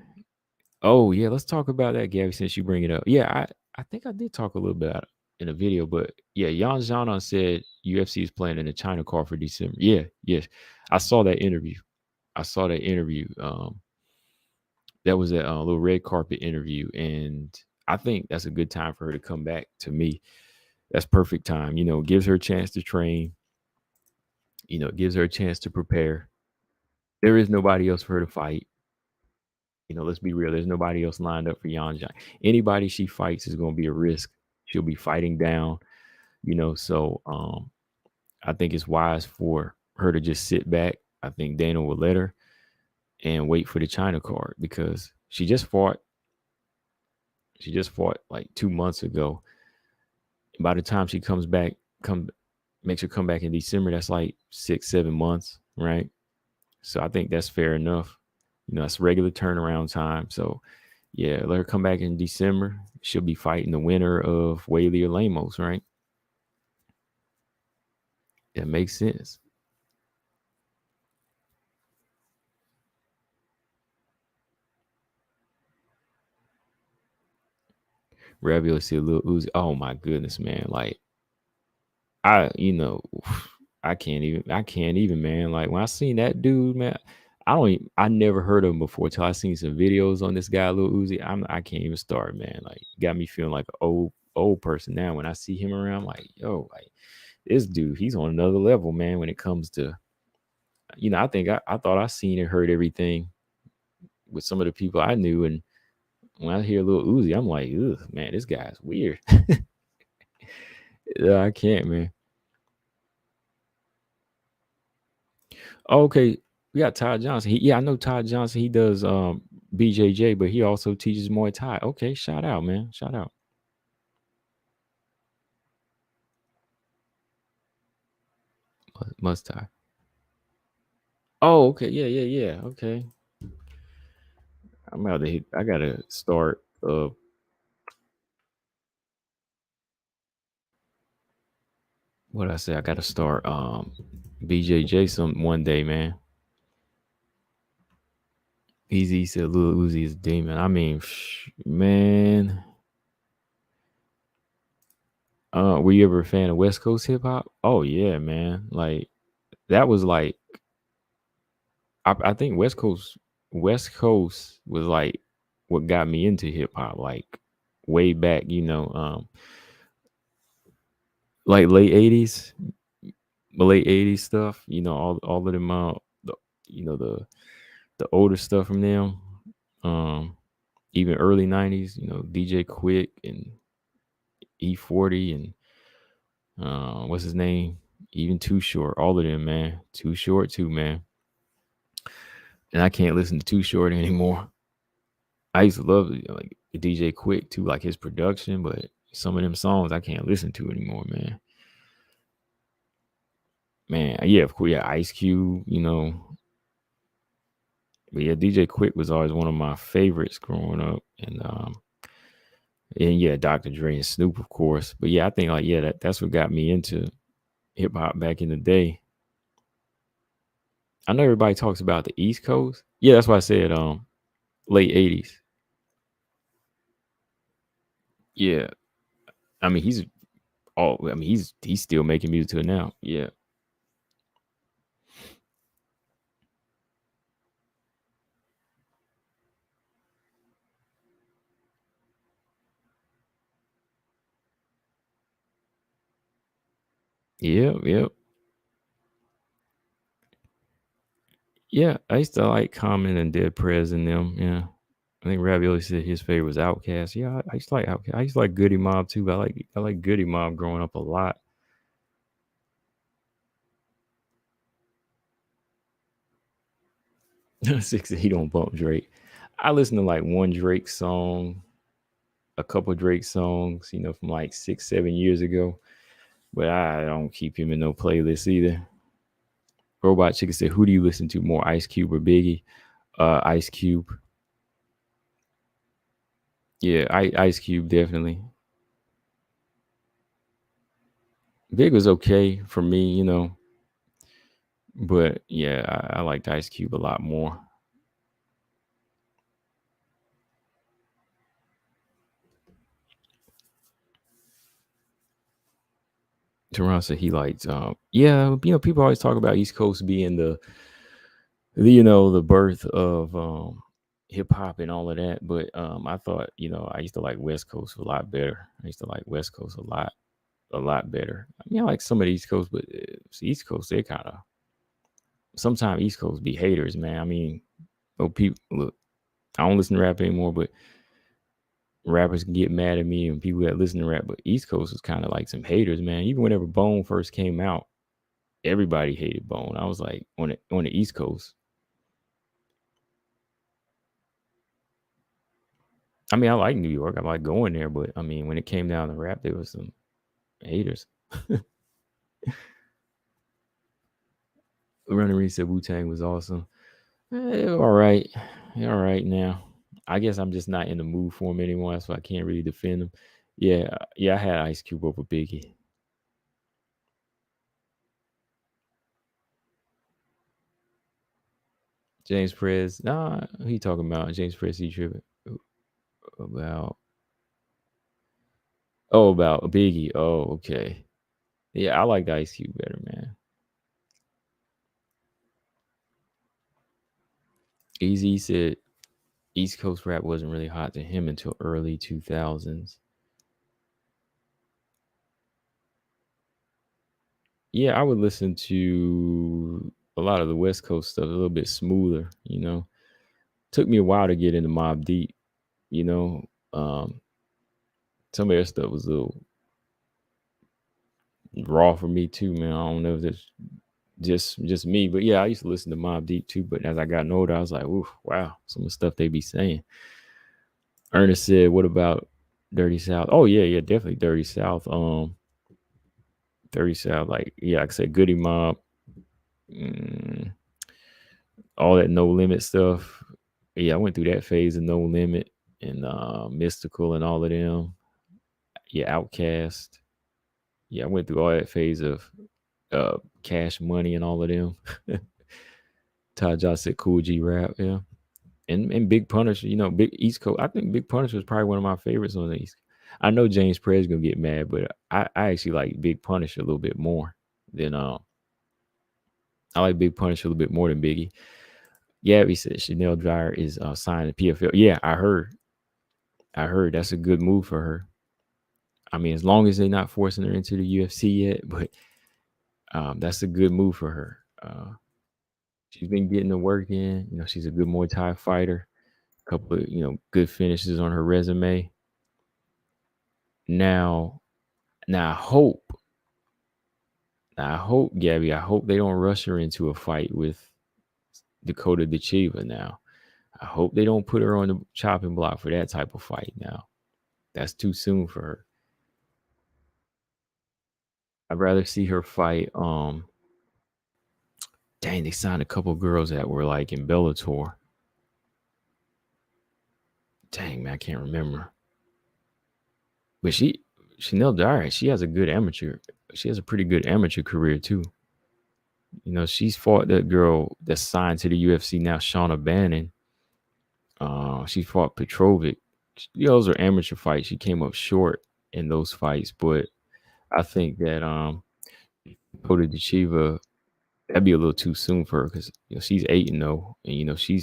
Oh yeah, let's talk about that, Gabby. Since you bring it up, yeah, I think I did talk a little bit about it in a video, but yeah, Jan Zhanan said UFC is playing in the China card for December. Yeah, yes, I saw that interview. I saw that interview. That was a little red carpet interview, and I think that's a good time for her to come back. To me, that's perfect time. Gives her a chance to train. Gives her a chance to prepare. There is nobody else for her to fight. Let's be real. There's nobody else lined up for Yan Zhang. Anybody she fights is going to be a risk. She'll be fighting down. So I think it's wise for her to just sit back. I think Dana will let her and wait for the China card because she just fought. She just fought like 2 months ago. And by the time she comes back, makes her come back in December, that's like 6-7 months, right? So I think that's fair enough. That's regular turnaround time. So yeah, let her come back in December. She'll be fighting the winner of Whaley or Lamos, right? That makes sense. Ravioli see a little Uzi. Oh my goodness, man. Like I, I can't even, man. Like when I seen that dude, man, I never heard of him before till I seen some videos on this guy, Lil Uzi. I can't even start, man. Like got me feeling like an old person now. When I see him around, I'm like, yo, like this dude, he's on another level, man. When it comes to, I think I thought I seen and heard everything with some of the people I knew, and when I hear Lil Uzi, I'm like, ugh, man, this guy's weird. Yeah, I can't, man. Oh, okay, we got Todd Johnson. Yeah, I know Todd Johnson. He does BJJ, but he also teaches Muay Thai. Okay, shout out, man. Shout out. Must Thai. Oh, okay. Yeah, yeah, yeah. Okay. I'm out to hit. I gotta start. What I say? I gotta start. BJJ some one day, man. Easy said Lil Uzi is a demon. I mean, man. Were you ever a fan of West Coast hip hop? Oh yeah, man. Like that was like I think West Coast was like what got me into hip hop, like way back, like late 80s stuff, all of them the, you know, the older stuff from them. Um Even early 90s, DJ Quick and E40 and what's his name? Even Too Short, all of them, man. Too Short too, man. And I can't listen to Too Short anymore. I used to love like DJ Quick too, like his production, but some of them songs I can't listen to anymore, man. Man, yeah, of course, yeah, Ice Cube, but yeah, DJ Quick was always one of my favorites growing up, and yeah, Dr. Dre and Snoop, of course. But yeah, I think like that's what got me into hip hop back in the day. I know everybody talks about the East Coast. Yeah, that's why I said late 80s. Yeah. I mean he's still making music to it now. Yeah. Yeah, yeah. Yeah. I used to like Common and Dead Prez and them. Yeah. I think Ravioli said his favorite was Outkast. Yeah, I used to like Outkast. I used to like Goody Mob too. I like Goody Mob growing up a lot. 60, he don't bump Drake. I listen to like one Drake song, a couple Drake songs, from like 6, 7 years ago. But I don't keep him in no playlist either. Robot Chicken said, "Who do you listen to more, Ice Cube or Biggie?" Ice Cube. Yeah, Ice Cube definitely. Big was okay for me, but yeah, I liked Ice Cube a lot more. Teron said he liked, yeah, people always talk about East Coast being the birth of hip hop and all of that, but I thought, I used to like West Coast a lot better. I used to like West Coast a lot better. I mean, I like some of the East Coast, but East Coast, they kind of sometimes East Coast be haters, man. I mean, people look. I don't listen to rap anymore, but rappers can get mad at me and people that listen to rap. But East Coast was kind of like some haters, man. Even whenever Bone first came out, everybody hated Bone. I was like on the East Coast. I mean, I like New York. I like going there, but I mean, when it came down to rap, there was some haters. Running Reed said Wu Tang was awesome. All right, all right. Now, I guess I'm just not in the mood for him anymore, so I can't really defend him. Yeah, yeah. I had Ice Cube over Biggie. James Prez. Nah, who you talking about? James Prez. He tripping about. Oh, about Biggie. Oh, okay. Yeah, I like Ice Cube better, man. Easy said East Coast rap wasn't really hot to him until early 2000s. Yeah, I would listen to a lot of the West Coast stuff, a little bit smoother. Took me a while to get into Mob Deep, you know. Some of their stuff was a little Raw for me too, man. I don't know if that's just me, but yeah, I used to listen to Mobb Deep too. But as I got older, I was like, ooh, wow, some of the stuff they be saying. Ernest said, "What about Dirty South?" Oh yeah, yeah, definitely Dirty South. Dirty South, like yeah, like I said, Goody Mob, mm, all that No Limit stuff. Yeah, I went through that phase of No Limit and Mystical and all of them. Yeah, Outcast. Yeah, I went through all that phase of Cash Money and all of them. Taj said Cool G Rap, yeah. And Big Punisher, Big East Coast. I think Big Punisher was probably one of my favorites on the East. I know James Prez gonna get mad, but I actually like Big Punisher a little bit more than I like Big Punisher a little bit more than Biggie. Gabby said Chanel Dryer is signed to PFL. Yeah, I heard. I heard that's a good move for her. I mean, as long as they're not forcing her into the UFC yet, but that's a good move for her. She's been getting the work in. She's a good Muay Thai fighter. A couple of good finishes on her resume. Now, I hope, Gabby, I hope they don't rush her into a fight with Dakota Dechiva. Now, I hope they don't put her on the chopping block for that type of fight. Now, that's too soon for her. I'd rather see her fight. Dang, they signed a couple girls that were like in Bellator. Dang, man, I can't remember. But Chanel Dyer, she has a good amateur. She has a pretty good amateur career too. She's fought that girl that's signed to the UFC now, Shauna Bannon. She fought Petrovic. Those are amateur fights. She came up short in those fights, but I think that Kota Chiva, that'd be a little too soon for her because she's 8-0, and she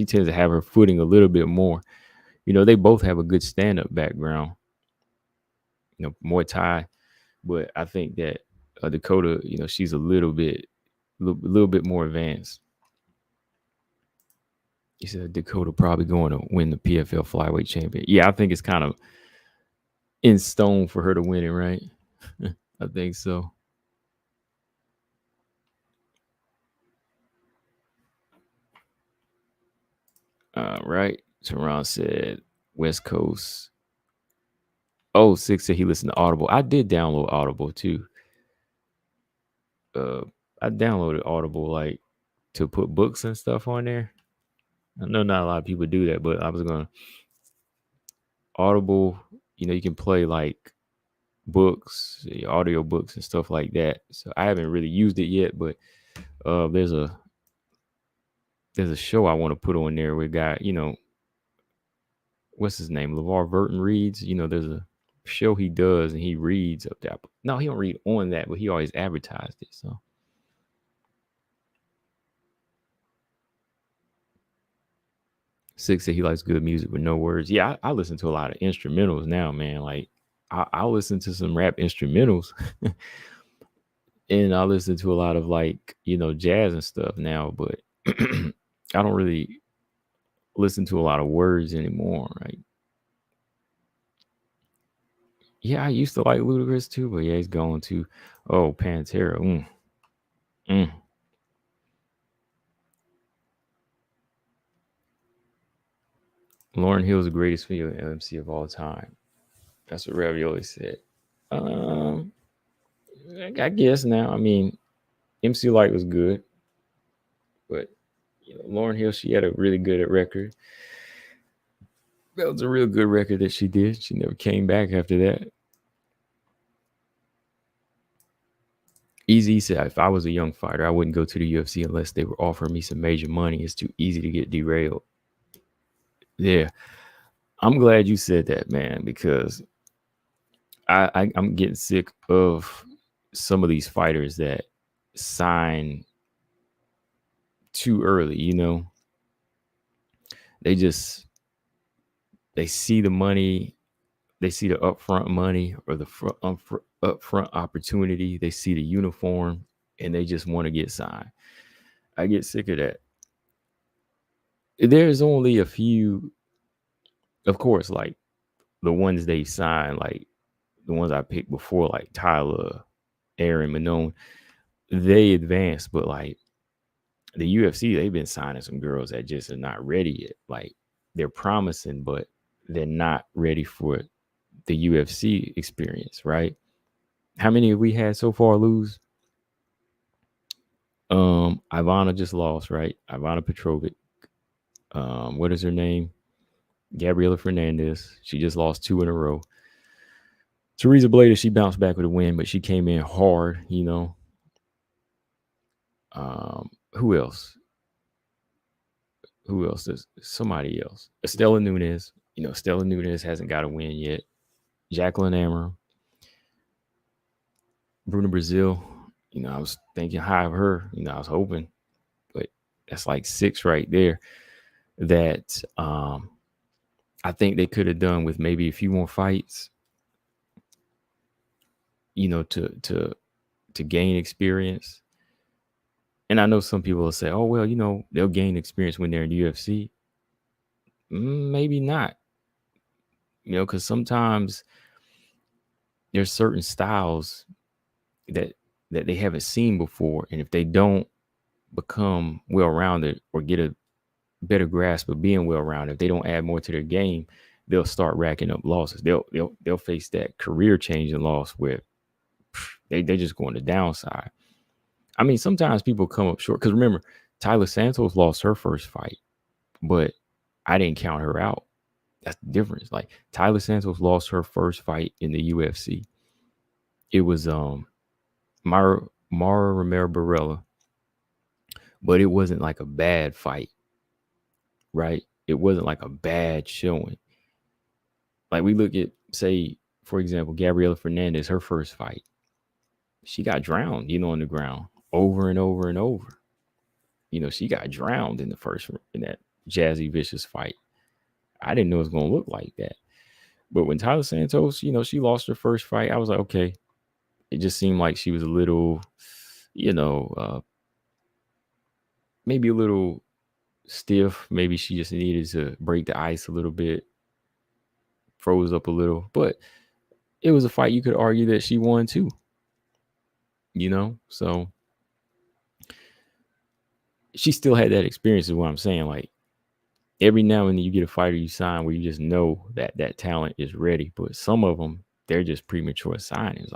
tends to have her footing a little bit more. They both have a good stand-up background, Muay Thai, but I think that Dakota, she's a little bit more advanced. He said Dakota probably going to win the PFL flyweight champion. Yeah, I think it's kind of in stone for her to win it, right? I think so. Right. Teron said West Coast. Oh, 6 said he listened to Audible. I did download Audible too. I downloaded Audible like to put books and stuff on there. I know not a lot of people do that, but I was gonna Audible. You can play like books, audio books and stuff like that. So I haven't really used it yet, but there's a show I want to put on there. We got what's his name, LeVar Burton reads. There's a show he does and he reads up that. No, he don't read on that, but he always advertised it. So 6 said he likes good music with no words. Yeah, I listen to a lot of instrumentals now, man. Like I listen to some rap instrumentals and I listen to a lot of like, jazz and stuff now, but I don't really listen to a lot of words anymore, right? Yeah, I used to like Ludacris too, but yeah, he's going to Pantera. Mm. Lauren Hill's the greatest female MC of all time. That's what Ravioli said. Um, I guess now. I mean, MC Light was good, but Lauren Hill, she had a really good record. That was a real good record that she did. She never came back after that. Easy said, if I was a young fighter, I wouldn't go to the UFC unless they were offering me some major money. It's too easy to get derailed. Yeah. I'm glad you said that, man, because I'm getting sick of some of these fighters that sign too early. They see the money, they see the upfront money or the upfront opportunity, they see the uniform, and they just want to get signed. I get sick of that. There's only a few, of course, like the ones they sign, like the ones I picked before, like Tyler, Aaron, Manon, they advanced, but like the UFC, they've been signing some girls that just are not ready yet. Like they're promising, but they're not ready for the UFC experience, right? How many have we had so far lose? Ivana just lost, right? Ivana Petrovic. What is her name? Gabriela Fernandez. She just lost 2 in a row. Teresa Blader, she bounced back with a win, but she came in hard, you know. Who else? Who else? There's somebody else. Estela Nunes. You know, Estela Nunes hasn't got a win yet. Jacqueline Ammer. Bruna Brazil. You know, I was thinking high of her. You know, I was hoping. But that's like 6 right there that I think they could have done with maybe a few more fights, you know, to gain experience. And I know some people will say, oh, well, you know, they'll gain experience when they're in the UFC. Maybe not, you know, because sometimes there's certain styles that they haven't seen before. And if they don't become well-rounded or get a better grasp of being well-rounded, if they don't add more to their game, they'll start racking up losses. They'll face that career-changing loss where they're just going to downside. I mean, sometimes people come up short because remember, Tyler Santos lost her first fight, but I didn't count her out. That's the difference. Like Tyler Santos lost her first fight in the UFC. It was Mara Romero Barella, but it wasn't like a bad fight, right? It wasn't like a bad showing. Like we look at, say, for example, Gabriela Fernandez, her first fight, she got drowned, you know, on the ground over and over and over. You know, she got drowned in that Jazzy Vicious fight. I didn't know it was going to look like that. But when Tyler Santos, you know, she lost her first fight, I was like, okay. It just seemed like she was a little, you know, maybe a little stiff. Maybe she just needed to break the ice a little bit, froze up a little. But it was a fight you could argue that she won too, you know? So she still had that experience is what I'm saying. Like every now and then you get a fighter you sign where you just know that that talent is ready. But some of them, they're just premature signings.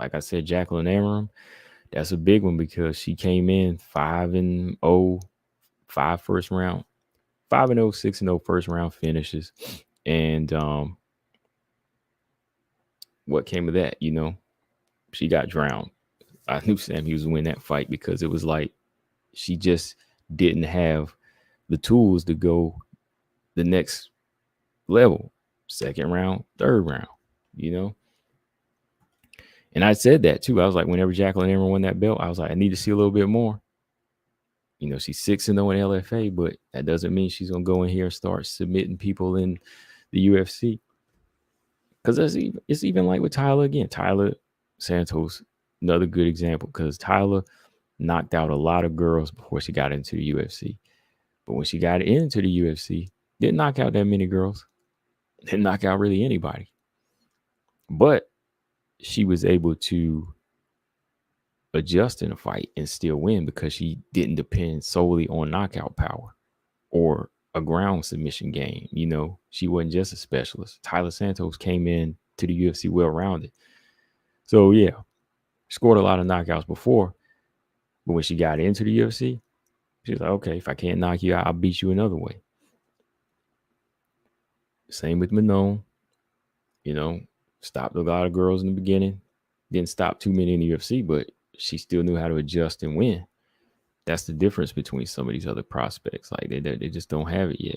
Like I said, Jacqueline Amram, that's a big one because she came in 5-0, 5 first round, 5-0, 6-0 first round finishes. And what came of that, you know? She got drowned. I knew Sam Hughes would win that fight because it was like she just didn't have the tools to go the next level, 2nd round, 3rd round, you know? And I said that too. I was like, whenever Jacqueline Amram won that belt, I was like, I need to see a little bit more. You know, she's 6-0 in LFA, but that doesn't mean she's going to go in here and start submitting people in the UFC. Because it's even like with Tyler again. Tyler Santos, another good example, because Tyler knocked out a lot of girls before she got into the UFC. But when she got into the UFC, didn't knock out that many girls. Didn't knock out really anybody. But she was able to adjust in a fight and still win because she didn't depend solely on knockout power or a ground submission game. You know, she wasn't just a specialist. Tyler Santos came in to the UFC well-rounded. So, yeah, scored a lot of knockouts before. But when she got into the UFC, she was like, okay, if I can't knock you out, I'll beat you another way. Same with Manon. You know, stopped a lot of girls in the beginning. Didn't stop too many in the UFC, but she still knew how to adjust and win. That's the difference between some of these other prospects. Like they just don't have it yet.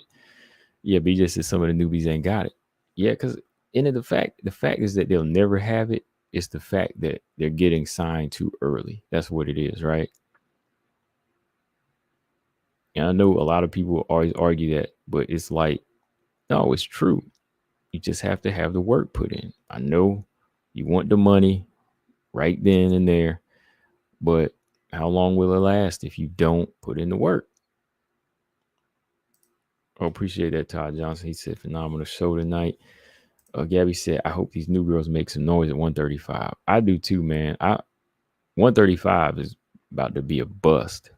Yeah, but just as some of the newbies ain't got it. Yeah, because the fact is that they'll never have it. It's the fact that they're getting signed too early. That's what it is, right? And I know a lot of people always argue that, but it's like, no, it's true. You just have to have the work put in. I know you want the money right then and there, but how long will it last if you don't put in the work? Oh, appreciate that, Todd Johnson. He said, phenomenal show tonight. Gabby said, I hope these new girls make some noise at 135. I do too, man. 135 is about to be a bust.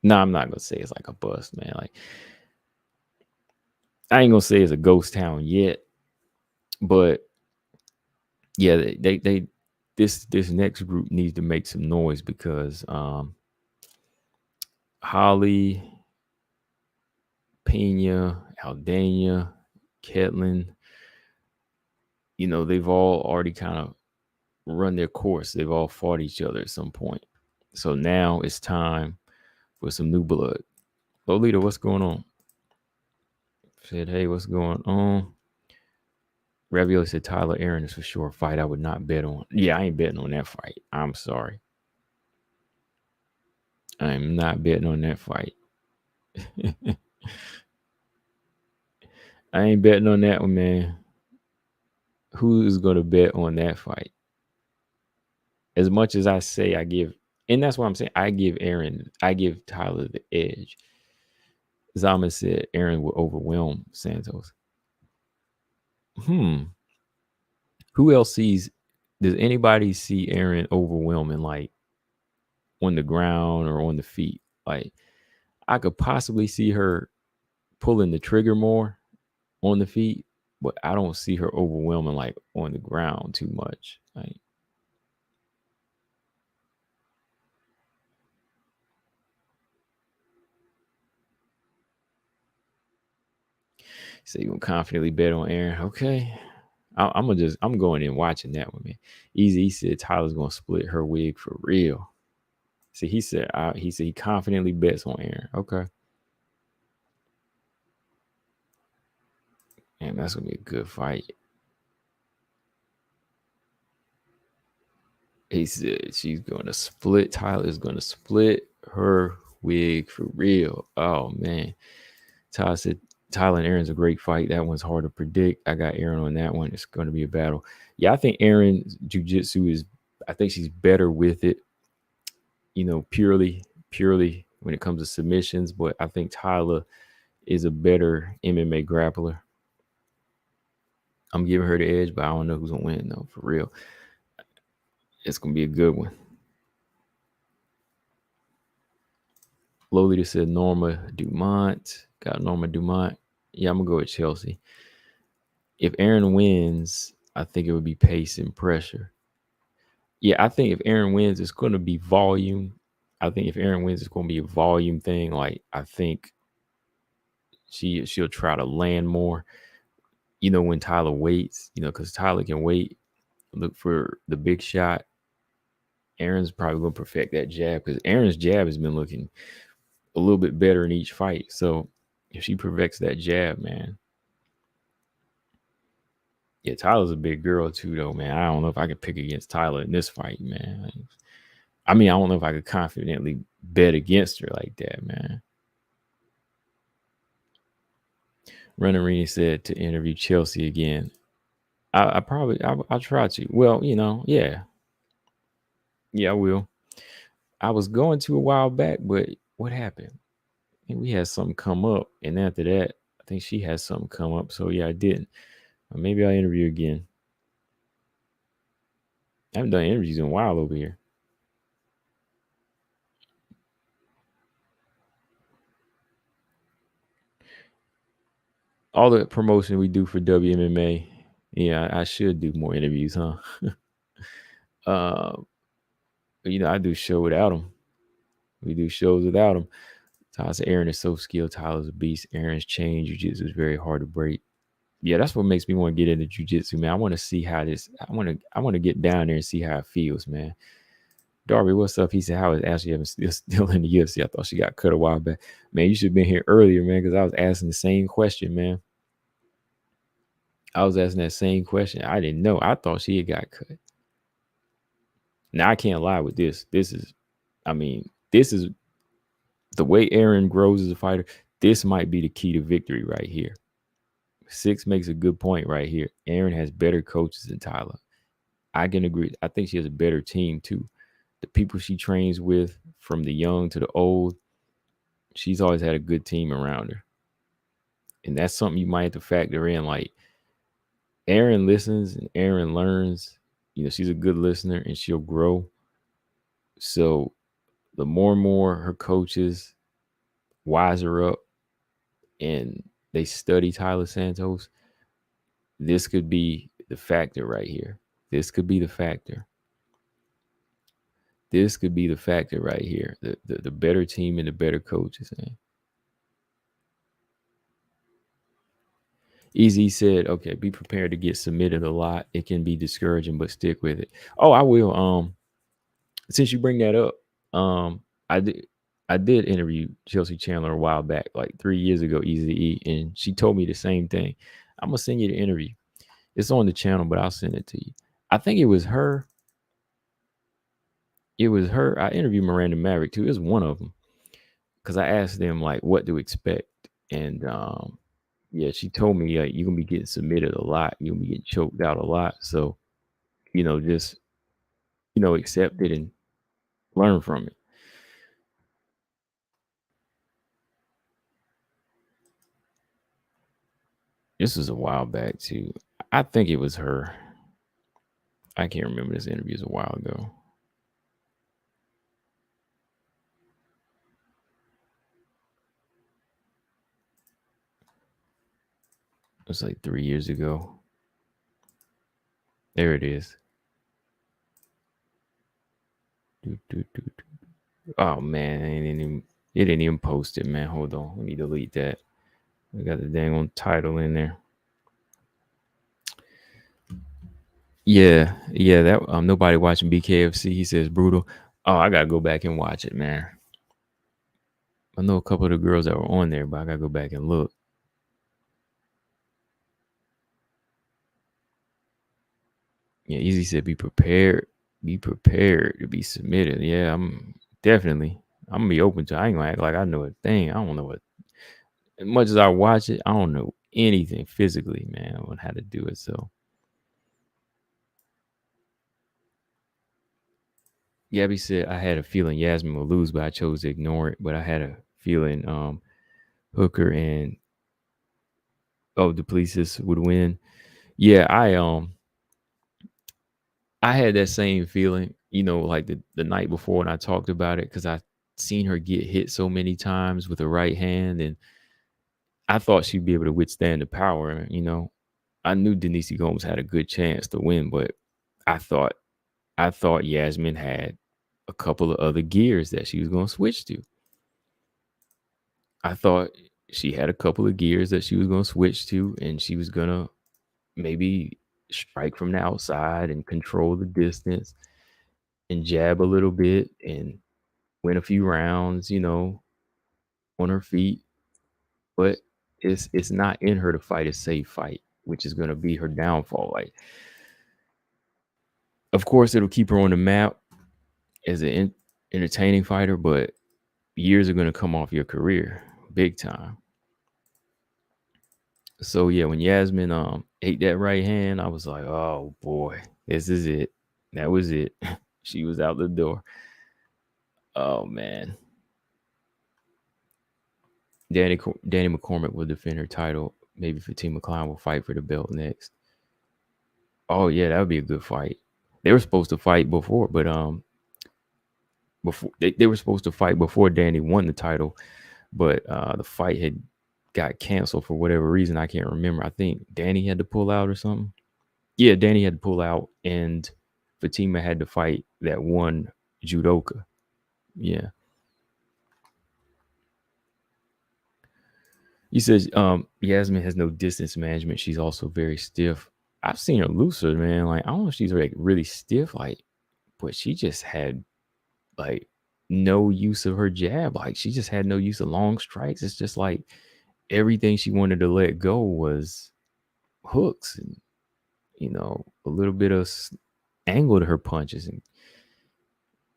No, I'm not gonna say it's like a bust, man. Like, I ain't gonna say it's a ghost town yet, but yeah, they this next group needs to make some noise because Holly, Pena, Aldana, Ketlin, they've all already kind of run their course. They've all fought each other at some point. So now it's time for some new blood. Lolita, what's going on? Said, hey, what's going on? Ravioli said Tyler Aaron is for sure a fight I would not bet on. Yeah, I ain't betting on that fight. I'm sorry. I'm not betting on that fight. I ain't betting on that one, man. Who is going to bet on that fight? As much as I say and that's what I'm saying, I give Tyler the edge. Zama said Aaron will overwhelm Santos. Who else does anybody see Aaron overwhelming, like on the ground or on the feet? Like, I could possibly see her pulling the trigger more on the feet, but I don't see her overwhelming like on the ground too much. Like, so you can confidently bet on Aaron. Okay. I'm going in watching that one, man. Easy said Tyler's gonna split her wig for real. See, he said he confidently bets on Aaron. Okay. And that's gonna be a good fight. He said she's gonna split. Tyler's gonna split her wig for real. Oh man. Tyler said Tyler and Aaron's a great fight. That one's hard to predict. I got Aaron on that one. It's going to be a battle. Yeah, I think Aaron's jiu-jitsu I think she's better with it, purely when it comes to submissions. But I think Tyler is a better MMA grappler. I'm giving her the edge, but I don't know who's going to win, though, for real. It's going to be a good one. Lolita said Norma Dumont. Got Norma Dumont. Yeah, I'm going to go with Chelsea. If Aaron wins, I think it would be pace and pressure. Yeah, I think if Aaron wins, it's going to be volume. I think if Aaron wins, it's going to be a volume thing. Like, I think she'll try to land more. When Tyler waits, because Tyler can wait, look for the big shot. Aaron's probably going to perfect that jab because Aaron's jab has been looking a little bit better in each fight. So if she perfects that jab, man. Yeah, Tyler's a big girl too, though, man. I don't know if I could pick against Tyler in this fight, man. I don't know if I could confidently bet against her like that, man. Renarini said to interview Chelsea again. I'll try to. Well, yeah. Yeah, I will. I was going to a while back, but what happened? I think we had something come up, and after that, I think she had something come up. So yeah, I didn't. Maybe I'll interview again. I haven't done interviews in a while over here. All the promotion we do for WMMA, yeah, I should do more interviews, huh? I do show without him. We do shows without him. Tyler said Aaron is so skilled. Tyler's a beast. Aaron's chain jiu-jitsu is very hard to break. Yeah, that's what makes me want to get into jiu-jitsu, man. I want to see how this. I want to get down there and see how it feels, man. Darby, what's up? He said, "How is Ashley Evans still in the UFC? I thought she got cut a while back." Man, you should have been here earlier, man, because I was asking the same question, man. I was asking that same question. I didn't know. I thought she had got cut. Now I can't lie with this. This is the way Aaron grows as a fighter. This might be the key to victory right here. Six makes a good point right here. Aaron has better coaches than Tyler. I can agree. I think she has a better team too. The people she trains with, from the young to the old, she's always had a good team around her. And that's something you might have to factor in. Like, Aaron listens and Aaron learns. She's a good listener and she'll grow. So the more and more her coaches wise her up and they study Tyler Santos, this could be the factor right here. This could be the factor. This could be the factor right here. The better team and the better coaches. Man. Easy said, okay, be prepared to get submitted a lot. It can be discouraging, but stick with it. Oh, I will. Since you bring that up, I did interview Chelsea Chandler a while back, like 3 years ago, Easy E, and she told me the same thing. I'm gonna send you the interview. It's on the channel, but I'll send it to you. I think it was her. It was her. I interviewed Miranda Maverick too. It was one of them because I asked them like what to expect, and yeah, she told me like you're gonna be getting submitted a lot. You're gonna be getting choked out a lot. So just accept it and learn from it. This was a while back too. I think it was her. I can't remember this interview. It was a while ago. It was like 3 years ago. There it is. Oh man, it didn't even post it, man. Hold on. Let me delete that. I got the dang on title in there. Yeah, that nobody watching BKFC. He says brutal. Oh, I gotta go back and watch it, man. I know a couple of the girls that were on there, but I gotta go back and look. Yeah, Easy said be prepared. Be prepared to be submitted. Yeah, I'm gonna be open to it. I ain't gonna act like I know a thing. I don't know what as much as I watch it, I don't know anything physically, man, on how to do it. So Gabby said I had a feeling Yasmin would lose, but I chose to ignore it. But I had a feeling Hooker and Duplessis would win. Yeah, I had that same feeling, like the night before when I talked about it, because I seen her get hit so many times with the right hand, and I thought she'd be able to withstand the power. I knew Denise Gomes had a good chance to win, but I thought Yasmin had a couple of other gears that she was going to switch to. I thought she had a couple of gears that she was going to switch to, and she was going to maybe strike from the outside and control the distance and jab a little bit and win a few rounds, on her feet. But it's not in her to fight a safe fight, which is going to be her downfall. Like, of course, it'll keep her on the map as an entertaining fighter, but years are going to come off your career big time. So yeah, when Yasmin ate that right hand, I was like, oh boy, this is it. That was it. She was out the door. Oh man. Danny McCormick will defend her title. Maybe Fatima Klein will fight for the belt next. Oh yeah, that would be a good fight. They were supposed to fight before, but before they were supposed to fight before Danny won the title, but the fight had got canceled for whatever reason. I can't remember. I think Danny had to pull out or something. Yeah, Danny had to pull out, and Fatima had to fight that one judoka. Yeah. He says Yasmin has no distance management. She's also very stiff. I've seen her looser, man. Like, I don't know if she's like really stiff, like, but she just had like no use of her jab. Like, she just had no use of long strikes. It's just like everything she wanted to let go was hooks and a little bit of angle to her punches. And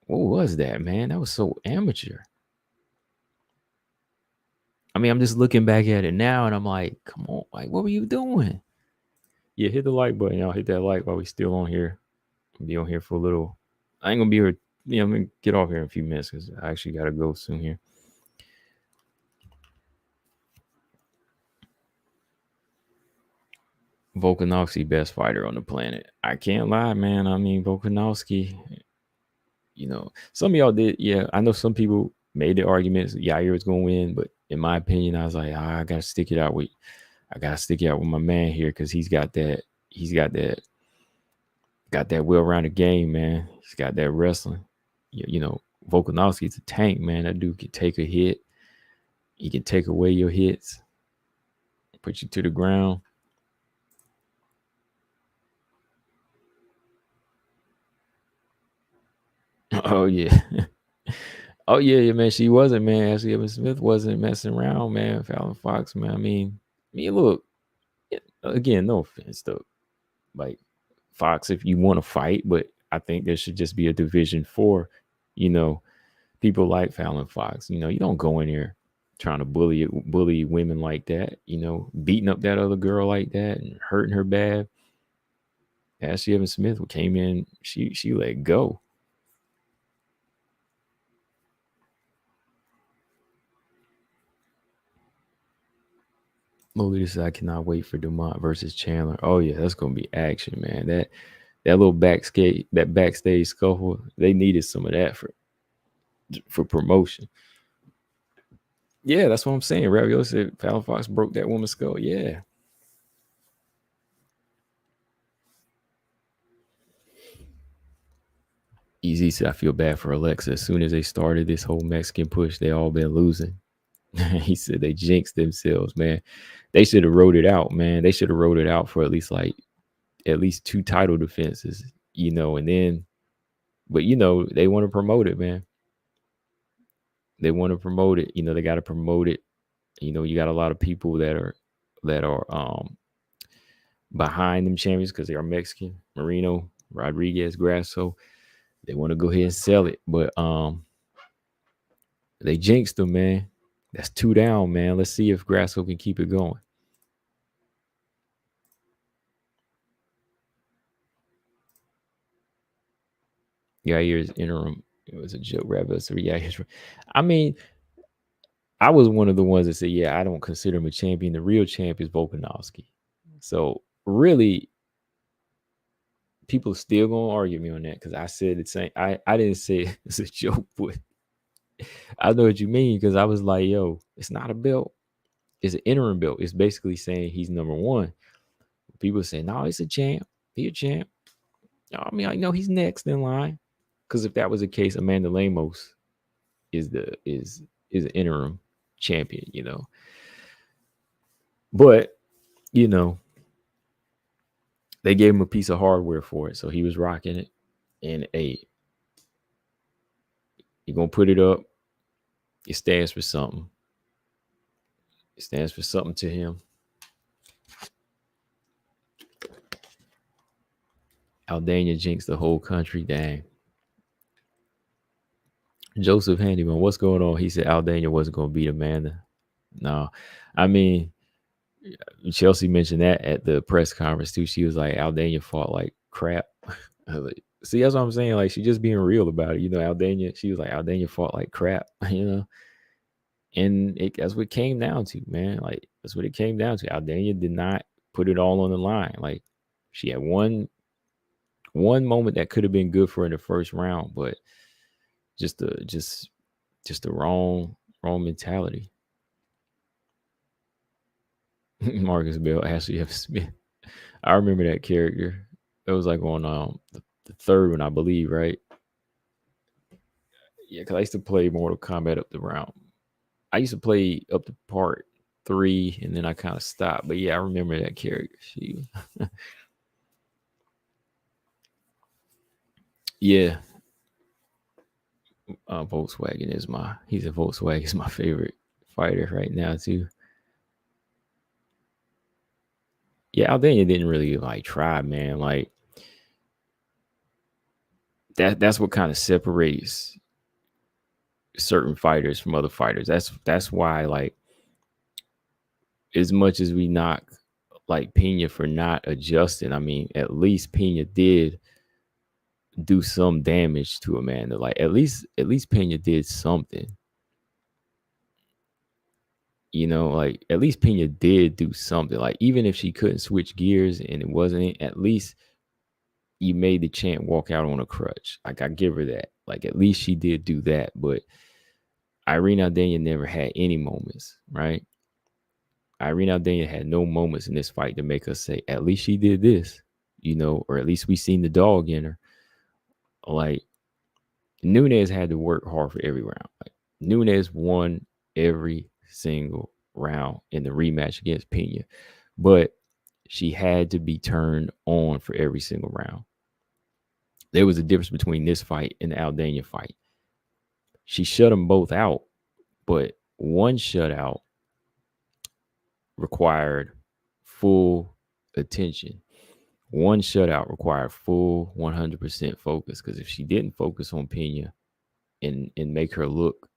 what was that, man? That was so amateur. I mean, I'm just looking back at it now and I'm like, come on, like, what were you doing? Yeah, hit the like button, y'all. Hit that like while we still on here. I'll be on here for a little. I ain't gonna be here. I'm gonna get off here in a few minutes because I actually gotta go soon here. Volkanovski, best fighter on the planet. I can't lie, man. I mean, Volkanovski, Some of y'all did. Yeah, I know some people made the arguments Yair was going to win, but in my opinion, I was like, I gotta stick it out with my man here because he's got that well-rounded game, man. He's got that wrestling. Volkanovski's a tank, man. That dude can take a hit. He can take away your hits, put you to the ground. Oh yeah. Oh yeah, man. She wasn't, man. Ashley Evans Smith wasn't messing around, man. Fallon Fox, man. I mean, look. Again, no offense, though. Like Fox, if you want to fight, but I think there should just be a division for, people like Fallon Fox. You don't go in here trying to bully women like that. Beating up that other girl like that and hurting her bad. Ashley Evans Smith came in, she let go. Molly said, I cannot wait for Dumont versus Chandler. Oh yeah, that's gonna be action, man. That little backstage scuffle, they needed some of that for promotion. Yeah, that's what I'm saying. Ravioli said Fallon Fox broke that woman's skull. Yeah. Easy said, I feel bad for Alexa. As soon as they started this whole Mexican push, they all been losing. He said they jinxed themselves, man. They should have wrote it out, man. They should have wrote it out for at least 2 title defenses, and then, but they want to promote it, man. They want to promote it. They got to promote it. You got a lot of people that are behind them champions because they are Mexican. Marino, Rodriguez, Grasso. They want to go ahead and sell it, but they jinxed them, man. That's 2 down, man. Let's see if Grasso can keep it going. Yair's interim. It was a joke, Rabbit. So Yair's. I mean, I was one of the ones that said, yeah, I don't consider him a champion. The real champ is Volkanovski. So really, people still gonna argue me on that because I said the same. I didn't say it as a joke, but I know what you mean because I was like, yo, it's not a belt. It's an interim belt. It's basically saying he's number 1. People say, no, it's a champ. He a champ. I mean, I know he's next in line. Because if that was the case, Amanda Lemos is an interim champion, But, they gave him a piece of hardware for it. So he was rocking it. And you're gonna put it up. It stands for something. It stands for something to him. Aldana jinxed the whole country. Dang. Joseph Handyman, what's going on? He said Aldana wasn't going to beat Amanda. No. I mean, Chelsea mentioned that at the press conference too. She was like, Aldana fought like crap. See, that's what I'm saying. Like, she just being real about it. Aldana, she was like, Aldana fought like crap, And that's what it came down to, man. Like, that's what it came down to. Aldana did not put it all on the line. Like, she had one moment that could have been good for her in the first round, but just the wrong mentality. Marcus Bell, Ashley F. Smith. I remember that character. It was like on the 3rd one, I believe, right? Yeah, because I used to play Mortal Kombat up the round. I used to play up to part 3, and then I kind of stopped. But yeah, I remember that character. Yeah. Volkswagen is my favorite fighter right now too. Yeah, Aldana didn't really like try, man. Like that's what kind of separates certain fighters from other fighters. That's why, like, as much as we knock like Pena for not adjusting, I mean, at least Pena did do some damage to Amanda. Like at least Pena did something. Like at least Pena did do something. Like even if she couldn't switch gears and it wasn't, at least you made the champ walk out on a crutch. Like, I give her that. Like, at least she did do that. But Irene Aldana never had any moments, right? Irene Aldana had no moments in this fight to make us say, at least she did this, or at least we seen the dog in her. Like, Nunes had to work hard for every round. Like, Nunes won every single round in the rematch against Pena, but she had to be turned on for every single round. There was a difference between this fight and the Aldana fight. She shut them both out, but one shutout required full attention. One shutout required full 100% focus, because if she didn't focus on Pena and make her look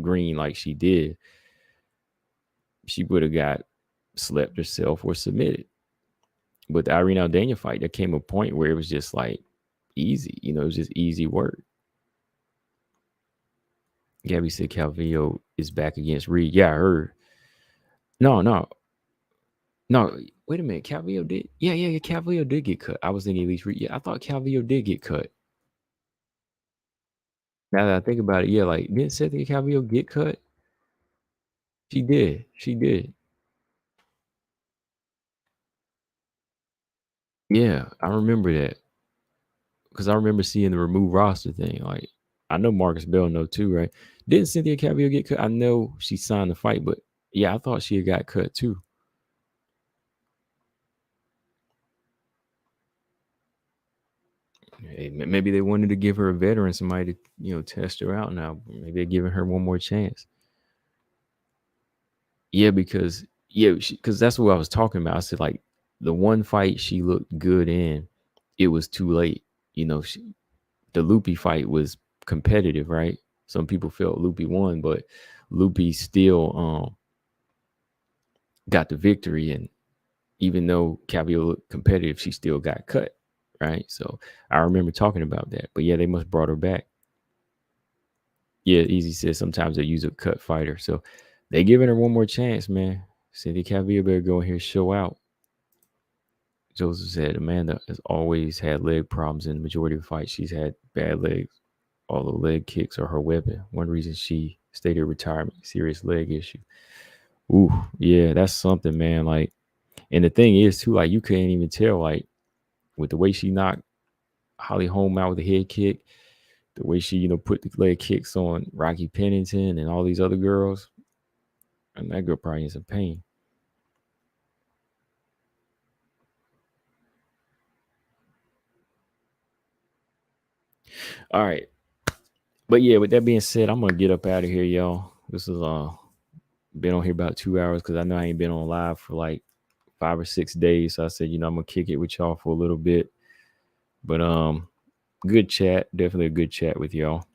green like she did, she would have got slept herself or submitted. But the Irene Aldana fight, there came a point where it was just like easy. It was just easy work. Gabby said Calvillo is back against Reed. Yeah, I heard. No. Wait a minute. Calvillo did. Yeah. Calvillo did get cut. I was thinking at least Reed. Yeah, I thought Calvillo did get cut. Now that I think about it, yeah, like, didn't Cynthia Calvillo get cut? She did. Yeah, I remember that, because I remember seeing the remove roster thing. Like, I know Marcus Bell know too, right? Didn't Cynthia Calvillo get cut? I know she signed the fight, but yeah, I thought she had got cut too. Hey, maybe they wanted to give her a veteran, somebody to test her out now. Maybe they're giving her one more chance. Yeah, because that's what I was talking about. I said, like, the one fight she looked good in, it was too late. The Loopy fight was competitive, right? Some people felt Loopy won, but Loopy still got the victory, and even though Calvillo looked competitive, she still got cut, right? So I remember talking about that. But yeah, they must brought her back. Yeah, Easy says sometimes they use a cut fighter, so they giving her one more chance, man. Cynthia Calvillo better go in here, show out. Joseph said Amanda has always had leg problems in the majority of fights. She's had bad legs, although leg kicks are her weapon. One reason she stated retirement, serious leg issue. Ooh, yeah, that's something, man. Like, and the thing is too, like, you couldn't even tell, like, with the way she knocked Holly Holm out with a head kick, the way she, put the leg kicks on Rocky Pennington and all these other girls, and that girl probably in some pain. All right. But yeah, with that being said, I'm gonna get up out of here, y'all. This is been on here about 2 hours, because I know I ain't been on live for like 5 or 6 days. So I said, I'm gonna kick it with y'all for a little bit. But good chat, definitely a good chat with y'all.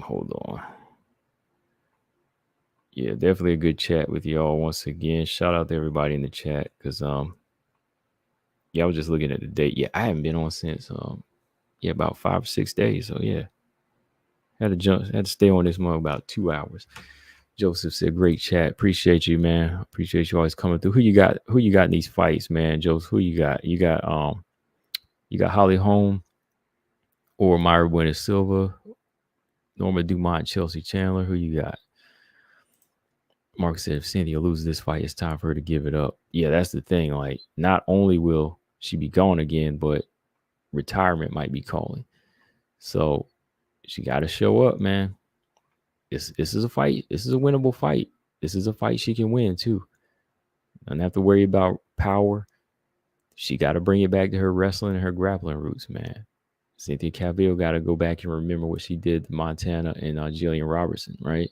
Hold on. Yeah, definitely a good chat with y'all once again. Shout out to everybody in the chat, because I was just looking at the date. Yeah, I haven't been on since about 5 or 6 days. So yeah, had to stay on this month about 2 hours. Joseph said, "Great chat. Appreciate you, man. Appreciate you always coming through. Who you got? Who you got in these fights, man? Joseph, who you got? You got Holly Holm or Myra Bueno Silva, Norma Dumont, Chelsea Chandler. Who you got?" Mark said, "If Cynthia loses this fight, it's time for her to give it up." Yeah, that's the thing. Like, not only will she be gone again, but retirement might be calling. So she got to show up, man. This is a fight. This is a winnable fight. This is a fight she can win too. Don't have to worry about power. She got to bring it back to her wrestling and her grappling roots, man. Cynthia Calvillo got to go back and remember what she did to Montana and Jillian Robertson, right?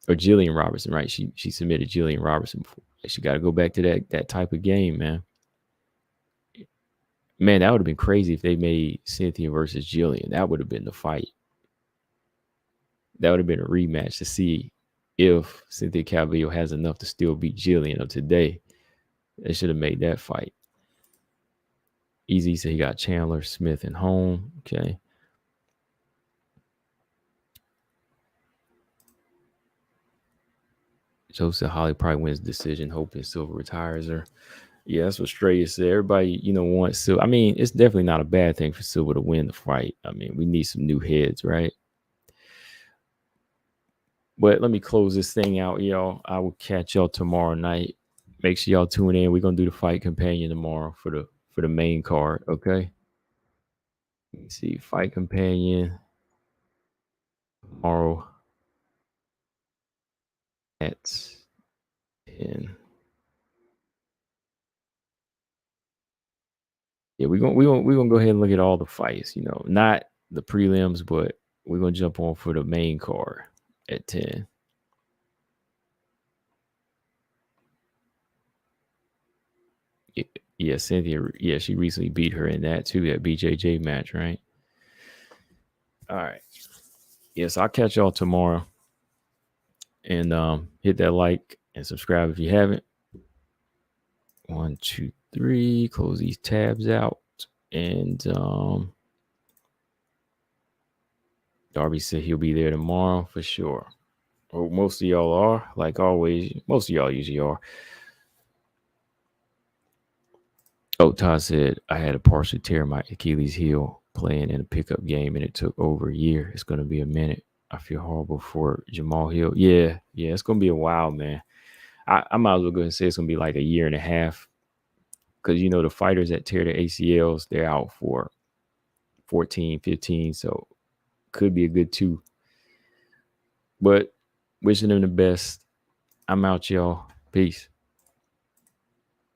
Or Jillian Robertson, right? She submitted Jillian Robertson before. She got to go back to that type of game, man. Man, that would have been crazy if they made Cynthia versus Jillian. That would have been the fight. That would have been a rematch to see if Cynthia Calvillo has enough to still beat Jillian of today. They should have made that fight. Easy said he got Chandler, Smith, and Holm. Okay. Joe said Holly probably wins decision, hoping Silva retires her. Yeah, that's what Straya said. Everybody, wants Silva. I mean, it's definitely not a bad thing for Silva to win the fight. I mean, we need some new heads, right? But let me close this thing out, y'all. I will catch y'all tomorrow night. Make sure y'all tune in. We're gonna do the fight companion tomorrow for the main card. Okay. Let me see, fight companion tomorrow at 10. Yeah, we're gonna go ahead and look at all the fights. Not the prelims, but we're gonna jump on for the main card at 10. Yeah, Cynthia. Yeah, she recently beat her in that too, that BJJ match, right? All right. Yes, I'll catch y'all tomorrow. And hit that like and subscribe if you haven't. 1, 2, 3. Close these tabs out. And Darby said he'll be there tomorrow for sure. Oh, most of y'all are, like always. Most of y'all usually are. Oh, Todd said I had a partial tear in my Achilles heel playing in a pickup game, and it took over a year. It's going to be a minute. I feel horrible for Jamal Hill. Yeah, it's going to be a while, man. I might as well go ahead and say it's going to be like a year and a half, because the fighters that tear their ACLs, they're out for 14, 15, so could be a good 2. But wishing them the best. I'm out, y'all. Peace.